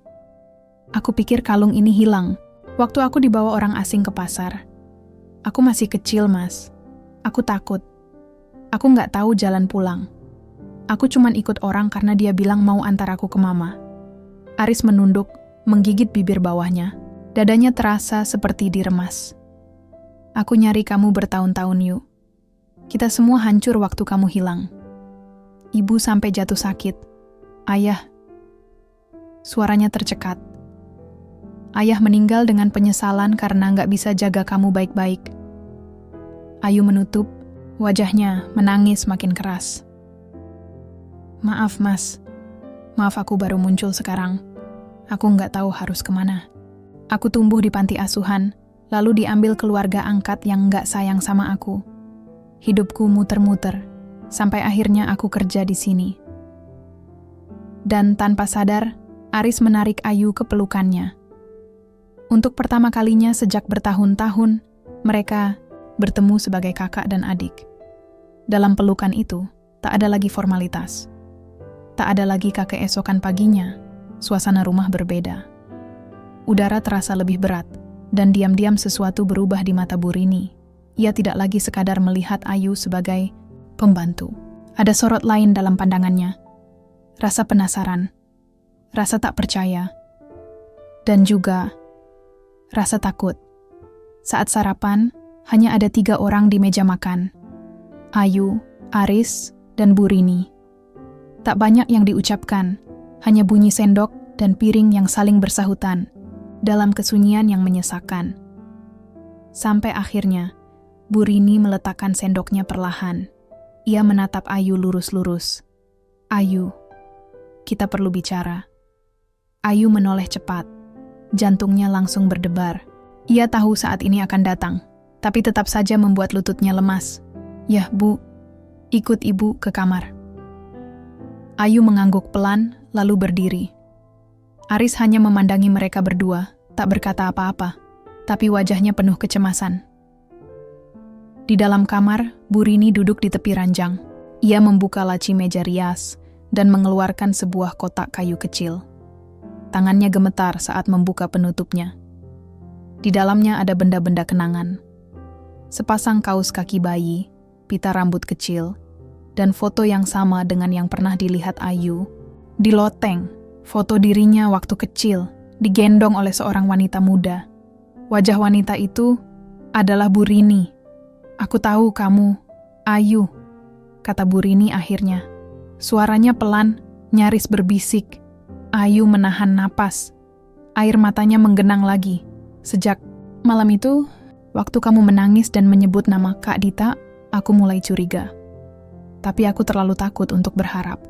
Aku pikir kalung ini hilang waktu aku dibawa orang asing ke pasar. Aku masih kecil, Mas. Aku takut. Aku nggak tahu jalan pulang. Aku cuman ikut orang karena dia bilang mau antar aku ke mama. Aris menunduk, menggigit bibir bawahnya. Dadanya terasa seperti diremas. Aku nyari kamu bertahun-tahun, Yu. Kita semua hancur waktu kamu hilang. Ibu sampai jatuh sakit. Ayah. Suaranya tercekat. Ayah meninggal dengan penyesalan karena nggak bisa jaga kamu baik-baik. Ayu menutup, wajahnya menangis makin keras. Maaf, Mas. Maaf aku baru muncul sekarang. Aku nggak tahu harus kemana. Aku tumbuh di panti asuhan, lalu diambil keluarga angkat yang nggak sayang sama aku. Hidupku muter-muter, sampai akhirnya aku kerja di sini. Dan tanpa sadar, Aris menarik Ayu ke pelukannya. Untuk pertama kalinya sejak bertahun-tahun, mereka bertemu sebagai kakak dan adik. Dalam pelukan itu, tak ada lagi formalitas. Tak ada lagi keesokan paginya, suasana rumah berbeda. Udara terasa lebih berat, dan diam-diam sesuatu berubah di mata Bu Rini. Ia tidak lagi sekadar melihat Ayu sebagai pembantu. Ada sorot lain dalam pandangannya. Rasa penasaran, rasa tak percaya, dan juga rasa takut. Saat sarapan, hanya ada 3 orang di meja makan. Ayu, Aris, dan Bu Rini. Tak banyak yang diucapkan, hanya bunyi sendok dan piring yang saling bersahutan dalam kesunyian yang menyesakan. Sampai akhirnya, Bu Rini meletakkan sendoknya perlahan. Ia menatap Ayu lurus-lurus. Ayu, kita perlu bicara. Ayu menoleh cepat. Jantungnya langsung berdebar. Ia tahu saat ini akan datang, tapi tetap saja membuat lututnya lemas. Yah, Bu, ikut Ibu ke kamar. Ayu mengangguk pelan, lalu berdiri. Aris hanya memandangi mereka berdua, tak berkata apa-apa, tapi wajahnya penuh kecemasan. Di dalam kamar, Bu Rini duduk di tepi ranjang. Ia membuka laci meja rias dan mengeluarkan sebuah kotak kayu kecil. Tangannya gemetar saat membuka penutupnya. Di dalamnya ada benda-benda kenangan. Sepasang kaos kaki bayi, pita rambut kecil, dan foto yang sama dengan yang pernah dilihat Ayu. Di loteng, foto dirinya waktu kecil, digendong oleh seorang wanita muda. Wajah wanita itu adalah Bu Rini. Aku tahu kamu, Ayu, kata Bu Rini akhirnya. Suaranya pelan, nyaris berbisik. Ayu menahan napas. Air matanya menggenang lagi. Sejak malam itu, waktu kamu menangis dan menyebut nama Kak Dita, aku mulai curiga. Tapi aku terlalu takut untuk berharap.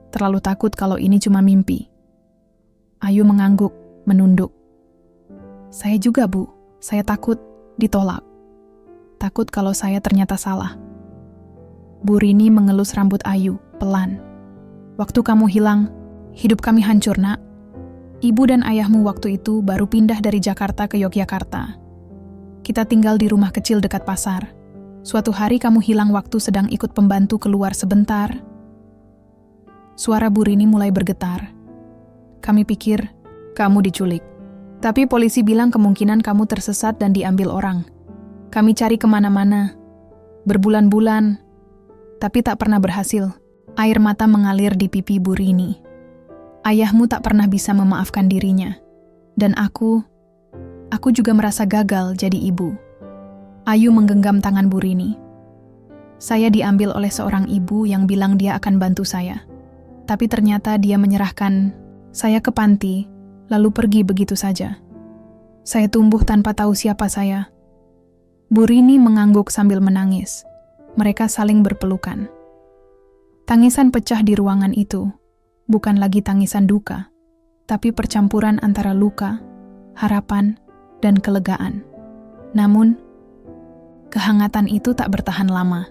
Terlalu takut kalau ini cuma mimpi. Ayu mengangguk, menunduk. Saya juga, Bu. Saya takut ditolak. Takut kalau saya ternyata salah. Bu Rini mengelus rambut Ayu, pelan. Waktu kamu hilang, hidup kami hancur, Nak. Ibu dan ayahmu waktu itu baru pindah dari Jakarta ke Yogyakarta. Kita tinggal di rumah kecil dekat pasar. Suatu hari kamu hilang waktu sedang ikut pembantu keluar sebentar. Suara Bu Rini mulai bergetar. Kami pikir kamu diculik. Tapi polisi bilang kemungkinan kamu tersesat dan diambil orang. Kami cari kemana-mana. Berbulan-bulan. Tapi tak pernah berhasil. Air mata mengalir di pipi Bu Rini. Ayahmu tak pernah bisa memaafkan dirinya. Dan aku juga merasa gagal jadi ibu. Ayu menggenggam tangan Bu Rini. Saya diambil oleh seorang ibu yang bilang dia akan bantu saya. Tapi ternyata dia menyerahkan saya ke panti, lalu pergi begitu saja. Saya tumbuh tanpa tahu siapa saya. Bu Rini mengangguk sambil menangis. Mereka saling berpelukan. Tangisan pecah di ruangan itu. Bukan lagi tangisan duka, tapi percampuran antara luka, harapan, dan kelegaan. Namun, kehangatan itu tak bertahan lama.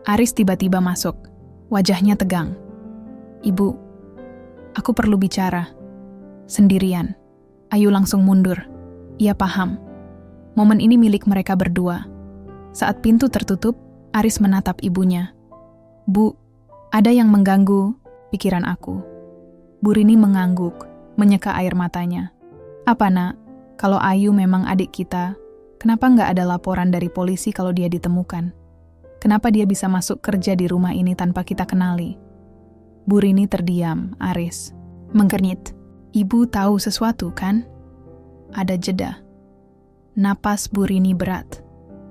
Aris tiba-tiba masuk. Wajahnya tegang. Ibu, aku perlu bicara. Sendirian. Ayu langsung mundur. Ia paham. Momen ini milik mereka berdua. Saat pintu tertutup, Aris menatap ibunya. Bu, ada yang mengganggu pikiran aku. Bu Rini mengangguk, menyeka air matanya. Apa, Nak? Kalau Ayu memang adik kita, kenapa nggak ada laporan dari polisi kalau dia ditemukan? Kenapa dia bisa masuk kerja di rumah ini tanpa kita kenali? Bu Rini terdiam, Aris. Mengkernyit. Ibu tahu sesuatu, kan? Ada jeda. Napas Bu Rini berat.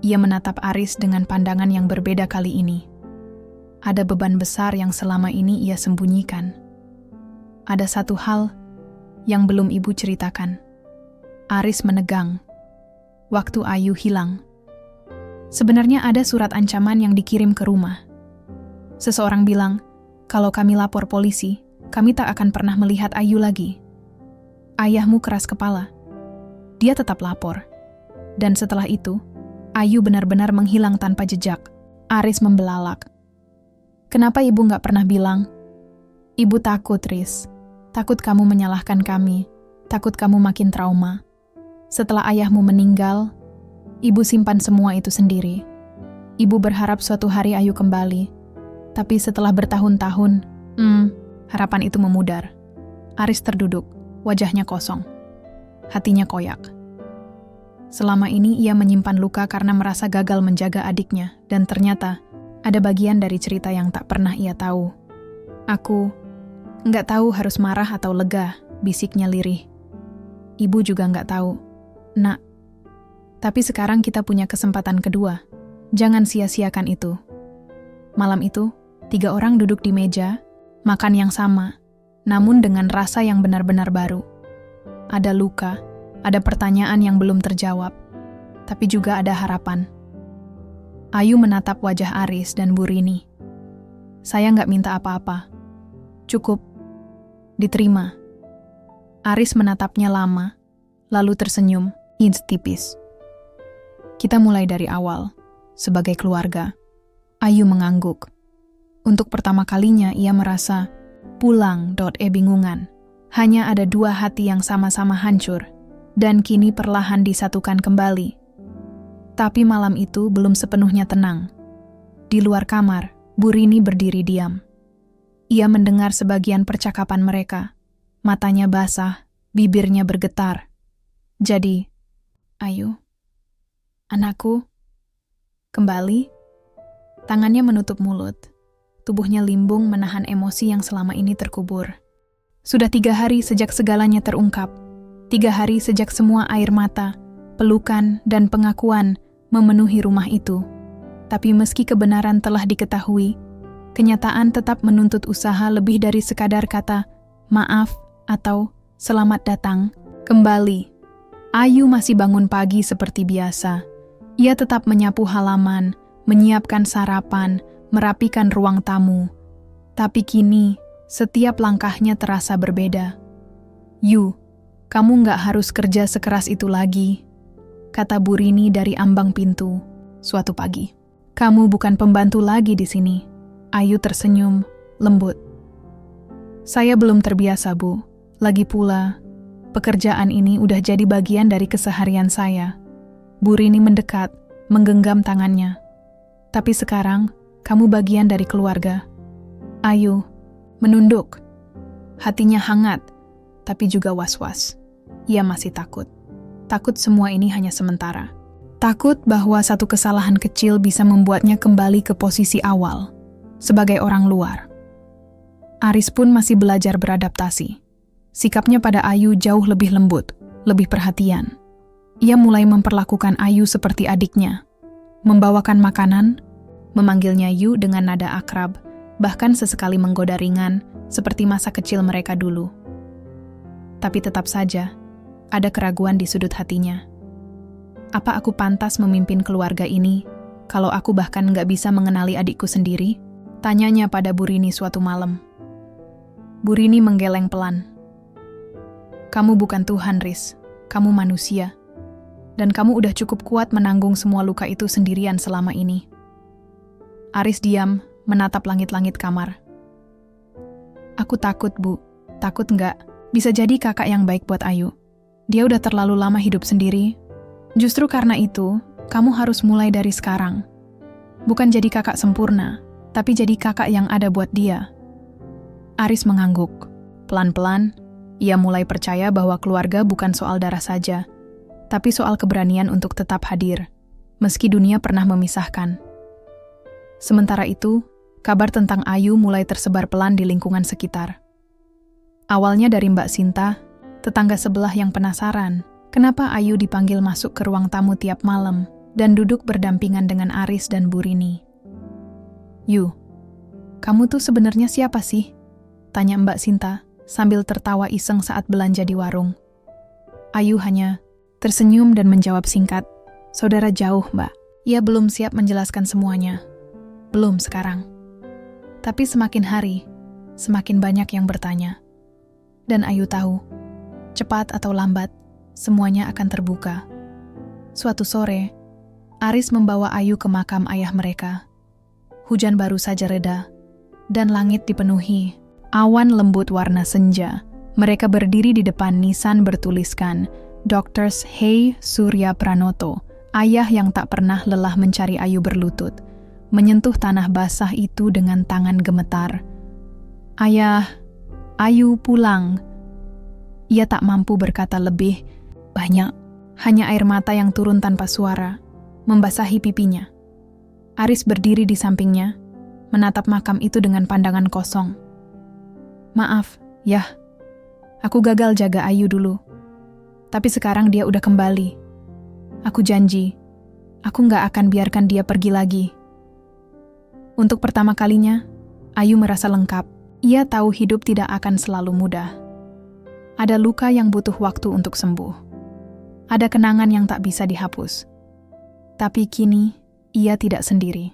Ia menatap Aris dengan pandangan yang berbeda kali ini. Ada beban besar yang selama ini ia sembunyikan. Ada satu hal yang belum ibu ceritakan. Aris menegang. Waktu Ayu hilang. Sebenarnya ada surat ancaman yang dikirim ke rumah. Seseorang bilang, kalau kami lapor polisi, kami tak akan pernah melihat Ayu lagi. Ayahmu keras kepala. Dia tetap lapor. Dan setelah itu, Ayu benar-benar menghilang tanpa jejak. Aris membelalak. Kenapa ibu nggak pernah bilang? Ibu takut, Riz. Takut kamu menyalahkan kami. Takut kamu makin trauma. Setelah ayahmu meninggal, ibu simpan semua itu sendiri. Ibu berharap suatu hari Ayu kembali. Tapi setelah bertahun-tahun, harapan itu memudar. Aris terduduk, wajahnya kosong. Hatinya koyak. Selama ini ia menyimpan luka karena merasa gagal menjaga adiknya, dan ternyata ada bagian dari cerita yang tak pernah ia tahu. Aku nggak tahu harus marah atau lega, bisiknya lirih. Ibu juga nggak tahu. Nak, tapi sekarang kita punya kesempatan kedua. Jangan sia-siakan itu. Malam itu, 3 orang duduk di meja, makan yang sama, namun dengan rasa yang benar-benar baru. Ada luka, ada pertanyaan yang belum terjawab, tapi juga ada harapan. Ayu menatap wajah Aris dan Bu Rini. Saya nggak minta apa-apa. Cukup. Diterima. Aris menatapnya lama, lalu tersenyum, tipis. Kita mulai dari awal, sebagai keluarga. Ayu mengangguk. Untuk pertama kalinya ia merasa pulang bingungan. Hanya ada 2 hati yang sama-sama hancur, dan kini perlahan disatukan kembali. Tapi malam itu belum sepenuhnya tenang. Di luar kamar, Bu Rini berdiri diam. Ia mendengar sebagian percakapan mereka. Matanya basah, bibirnya bergetar. Jadi, Ayu, anakku, kembali. Tangannya menutup mulut. Tubuhnya limbung menahan emosi yang selama ini terkubur. Sudah 3 hari sejak segalanya terungkap. 3 hari sejak semua air mata, pelukan, dan pengakuan memenuhi rumah itu. Tapi meski kebenaran telah diketahui, Kenyataan tetap menuntut usaha lebih dari sekadar kata maaf atau selamat datang kembali. Ayu masih bangun pagi seperti biasa. Ia tetap menyapu halaman, menyiapkan sarapan, merapikan ruang tamu. Tapi kini, setiap langkahnya terasa berbeda. "Yu, kamu nggak harus kerja sekeras itu lagi," kata Bu Rini dari ambang pintu suatu pagi. "Kamu bukan pembantu lagi di sini." Ayu tersenyum, lembut. "Saya belum terbiasa, Bu. Lagi pula, pekerjaan ini udah jadi bagian dari keseharian saya." Bu Rini mendekat, menggenggam tangannya. "Tapi sekarang, kamu bagian dari keluarga." Ayu menunduk. Hatinya hangat, tapi juga was-was. Ia masih takut. Takut semua ini hanya sementara. Takut bahwa satu kesalahan kecil bisa membuatnya kembali ke posisi awal, sebagai orang luar. Aris pun masih belajar beradaptasi. Sikapnya pada Ayu jauh lebih lembut, lebih perhatian. Ia mulai memperlakukan Ayu seperti adiknya. Membawakan makanan, memanggilnya Yu dengan nada akrab, bahkan sesekali menggoda ringan, seperti masa kecil mereka dulu. Tapi tetap saja, ada keraguan di sudut hatinya. Apa aku pantas memimpin keluarga ini, kalau aku bahkan nggak bisa mengenali adikku sendiri? Tanyanya pada Bu Rini suatu malam. Bu Rini menggeleng pelan. "Kamu bukan Tuhan, Riz. Kamu manusia. Dan kamu udah cukup kuat menanggung semua luka itu sendirian selama ini." Aris diam, menatap langit-langit kamar. "Aku takut, Bu. Takut nggak? Bisa jadi kakak yang baik buat Ayu. Dia udah terlalu lama hidup sendiri. Justru karena itu, kamu harus mulai dari sekarang. Bukan jadi kakak sempurna, tapi jadi kakak yang ada buat dia." Aris mengangguk. Pelan-pelan, ia mulai percaya bahwa keluarga bukan soal darah saja, tapi soal keberanian untuk tetap hadir, meski dunia pernah memisahkan. Sementara itu, kabar tentang Ayu mulai tersebar pelan di lingkungan sekitar. Awalnya dari Mbak Sinta, tetangga sebelah yang penasaran, kenapa Ayu dipanggil masuk ke ruang tamu tiap malam dan duduk berdampingan dengan Aris dan Bu Rini. "Yu, kamu tuh sebenarnya siapa sih?" tanya Mbak Sinta sambil tertawa iseng saat belanja di warung. Ayu hanya tersenyum dan menjawab singkat, "Saudara jauh, Mbak." Ia belum siap menjelaskan semuanya. Belum sekarang. Tapi semakin hari, semakin banyak yang bertanya. Dan Ayu tahu, cepat atau lambat, semuanya akan terbuka. Suatu sore, Aris membawa Ayu ke makam ayah mereka. Hujan baru saja reda, dan langit dipenuhi awan lembut warna senja. Mereka berdiri di depan nisan bertuliskan, Dr. Hei Surya Pranoto, ayah yang tak pernah lelah mencari Ayu berlutut, menyentuh tanah basah itu dengan tangan gemetar. "Ayah, Ayu pulang." Ia tak mampu berkata lebih banyak, hanya air mata yang turun tanpa suara, membasahi pipinya. Aris berdiri di sampingnya, menatap makam itu dengan pandangan kosong. "Maaf, Yah, aku gagal jaga Ayu dulu. Tapi sekarang dia udah kembali. Aku janji, aku nggak akan biarkan dia pergi lagi." Untuk pertama kalinya, Ayu merasa lengkap. Ia tahu hidup tidak akan selalu mudah. Ada luka yang butuh waktu untuk sembuh. Ada kenangan yang tak bisa dihapus. Tapi kini, ia tidak sendiri.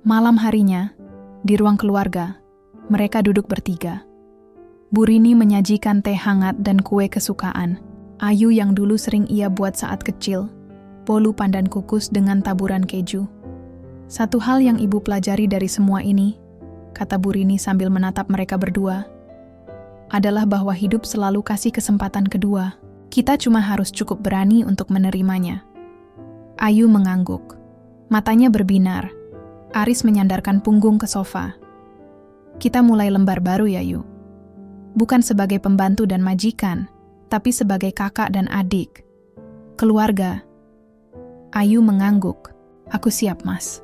Malam harinya, di ruang keluarga, mereka duduk bertiga. Bu Rini menyajikan teh hangat dan kue kesukaan. Ayu yang dulu sering ia buat saat kecil, bolu pandan kukus dengan taburan keju. "Satu hal yang ibu pelajari dari semua ini," kata Bu Rini sambil menatap mereka berdua, "adalah bahwa hidup selalu kasih kesempatan kedua. Kita cuma harus cukup berani untuk menerimanya." Ayu mengangguk. Matanya berbinar. Aris menyandarkan punggung ke sofa. "Kita mulai lembar baru ya, Yu. Bukan sebagai pembantu dan majikan, tapi sebagai kakak dan adik. Keluarga." Ayu mengangguk. "Aku siap, Mas."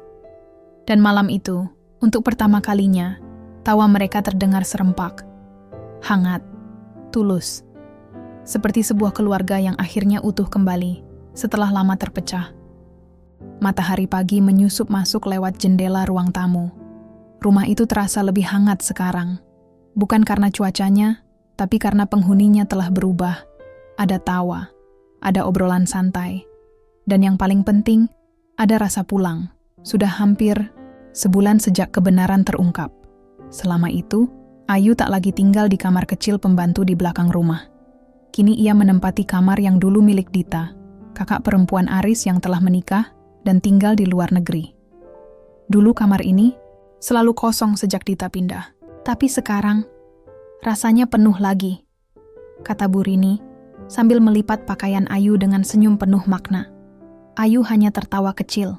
Dan malam itu, untuk pertama kalinya, tawa mereka terdengar serempak. Hangat, tulus. Seperti sebuah keluarga yang akhirnya utuh kembali setelah lama terpecah. Matahari pagi menyusup masuk lewat jendela ruang tamu. Rumah itu terasa lebih hangat sekarang. Bukan karena cuacanya, tapi karena penghuninya telah berubah. Ada tawa, ada obrolan santai, dan yang paling penting, ada rasa pulang. Sudah hampir sebulan sejak kebenaran terungkap. Selama itu, Ayu tak lagi tinggal di kamar kecil pembantu di belakang rumah. Kini ia menempati kamar yang dulu milik Dita, kakak perempuan Aris yang telah menikah dan tinggal di luar negeri. Dulu kamar ini selalu kosong sejak Dita pindah. Tapi sekarang, rasanya penuh lagi, kata Bu Rini, sambil melipat pakaian Ayu dengan senyum penuh makna. Ayu hanya tertawa kecil.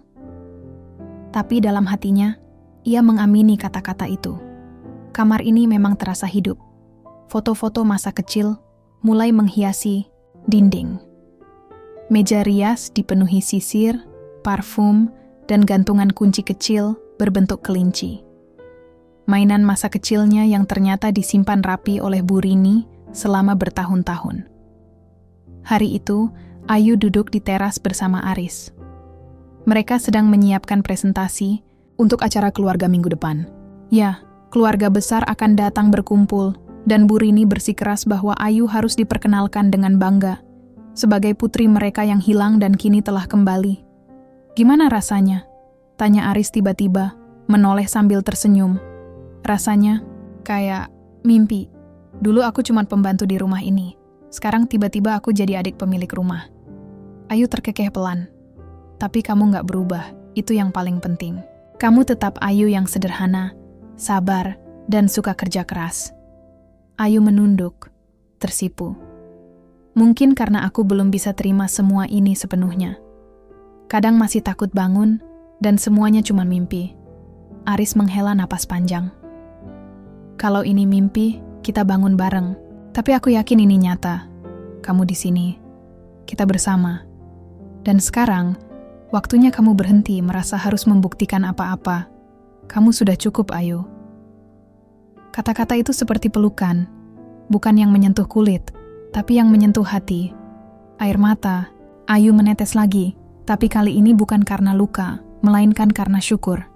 Tapi dalam hatinya, ia mengamini kata-kata itu. Kamar ini memang terasa hidup. Foto-foto masa kecil mulai menghiasi dinding. Meja rias dipenuhi sisir, parfum, dan gantungan kunci kecil berbentuk kelinci. Mainan masa kecilnya yang ternyata disimpan rapi oleh Bu Rini selama bertahun-tahun. Hari itu, Ayu duduk di teras bersama Aris. Mereka sedang menyiapkan presentasi untuk acara keluarga minggu depan. Ya, keluarga besar akan datang berkumpul, dan Bu Rini bersikeras bahwa Ayu harus diperkenalkan dengan bangga sebagai putri mereka yang hilang dan kini telah kembali. "Gimana rasanya?" tanya Aris tiba-tiba, menoleh sambil tersenyum. "Rasanya kayak mimpi. Dulu aku cuma pembantu di rumah ini. Sekarang tiba-tiba aku jadi adik pemilik rumah." Ayu terkekeh pelan. "Tapi kamu gak berubah, itu yang paling penting. Kamu tetap Ayu yang sederhana, sabar, dan suka kerja keras." Ayu menunduk, tersipu. Mungkin karena aku belum bisa terima semua ini sepenuhnya. Kadang masih takut bangun, dan semuanya cuma mimpi. Aris menghela napas panjang. "Kalau ini mimpi, kita bangun bareng. Tapi aku yakin ini nyata. Kamu di sini. Kita bersama. Dan sekarang, waktunya kamu berhenti merasa harus membuktikan apa-apa. Kamu sudah cukup, Ayu." Kata-kata itu seperti pelukan. Bukan yang menyentuh kulit, tapi yang menyentuh hati. Air mata, Ayu menetes lagi. Tapi kali ini bukan karena luka, melainkan karena syukur.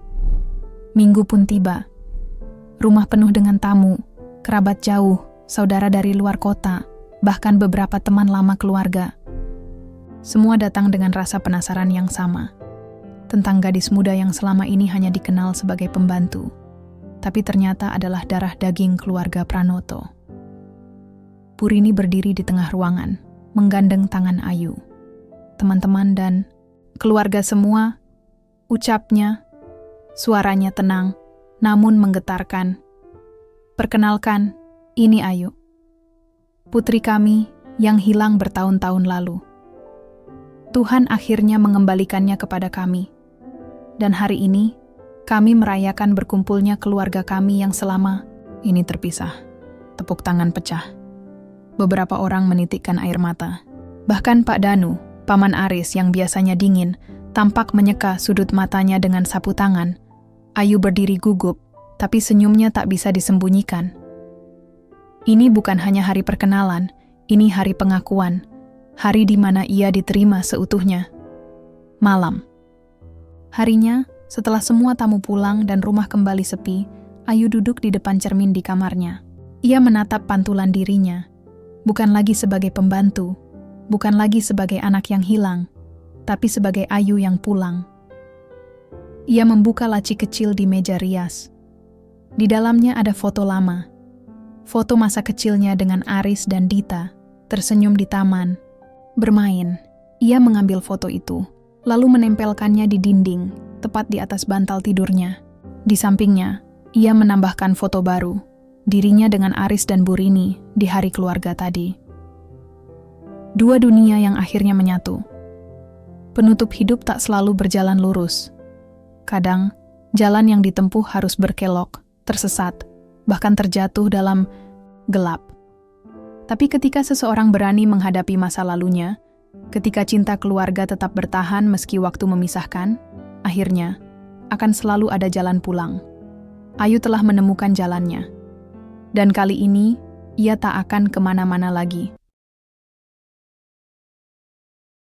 Minggu pun tiba. Rumah penuh dengan tamu, kerabat jauh, saudara dari luar kota, bahkan beberapa teman lama keluarga. Semua datang dengan rasa penasaran yang sama, tentang gadis muda yang selama ini hanya dikenal sebagai pembantu, tapi ternyata adalah darah daging keluarga Pranoto. Bu Rini berdiri di tengah ruangan, menggandeng tangan Ayu. Teman-teman dan keluarga semua, ucapnya, suaranya tenang, namun menggetarkan. "Perkenalkan, ini Ayu. Putri kami yang hilang bertahun-tahun lalu. Tuhan akhirnya mengembalikannya kepada kami. Dan hari ini, kami merayakan berkumpulnya keluarga kami yang selama ini terpisah." Tepuk tangan pecah. Beberapa orang menitikkan air mata. Bahkan Pak Danu, paman Aris yang biasanya dingin, tampak menyeka sudut matanya dengan sapu tangan. Ayu berdiri gugup, tapi senyumnya tak bisa disembunyikan. Ini bukan hanya hari perkenalan, ini hari pengakuan. Hari di mana ia diterima seutuhnya. Malam. Harinya, setelah semua tamu pulang dan rumah kembali sepi, Ayu duduk di depan cermin di kamarnya. Ia menatap pantulan dirinya, bukan lagi sebagai pembantu, bukan lagi sebagai anak yang hilang, tapi sebagai Ayu yang pulang. Ia membuka laci kecil di meja rias. Di dalamnya ada foto lama. Foto masa kecilnya dengan Aris dan Dita, tersenyum di taman. Bermain, ia mengambil foto itu, lalu menempelkannya di dinding, tepat di atas bantal tidurnya. Di sampingnya, ia menambahkan foto baru, dirinya dengan Aris dan Bu Rini di hari keluarga tadi. Dua dunia yang akhirnya menyatu. Penutup hidup tak selalu berjalan lurus. Kadang, jalan yang ditempuh harus berkelok, tersesat, bahkan terjatuh dalam gelap. Tapi ketika seseorang berani menghadapi masa lalunya, ketika cinta keluarga tetap bertahan meski waktu memisahkan, akhirnya akan selalu ada jalan pulang. Ayu telah menemukan jalannya. Dan kali ini, ia tak akan kemana-mana lagi.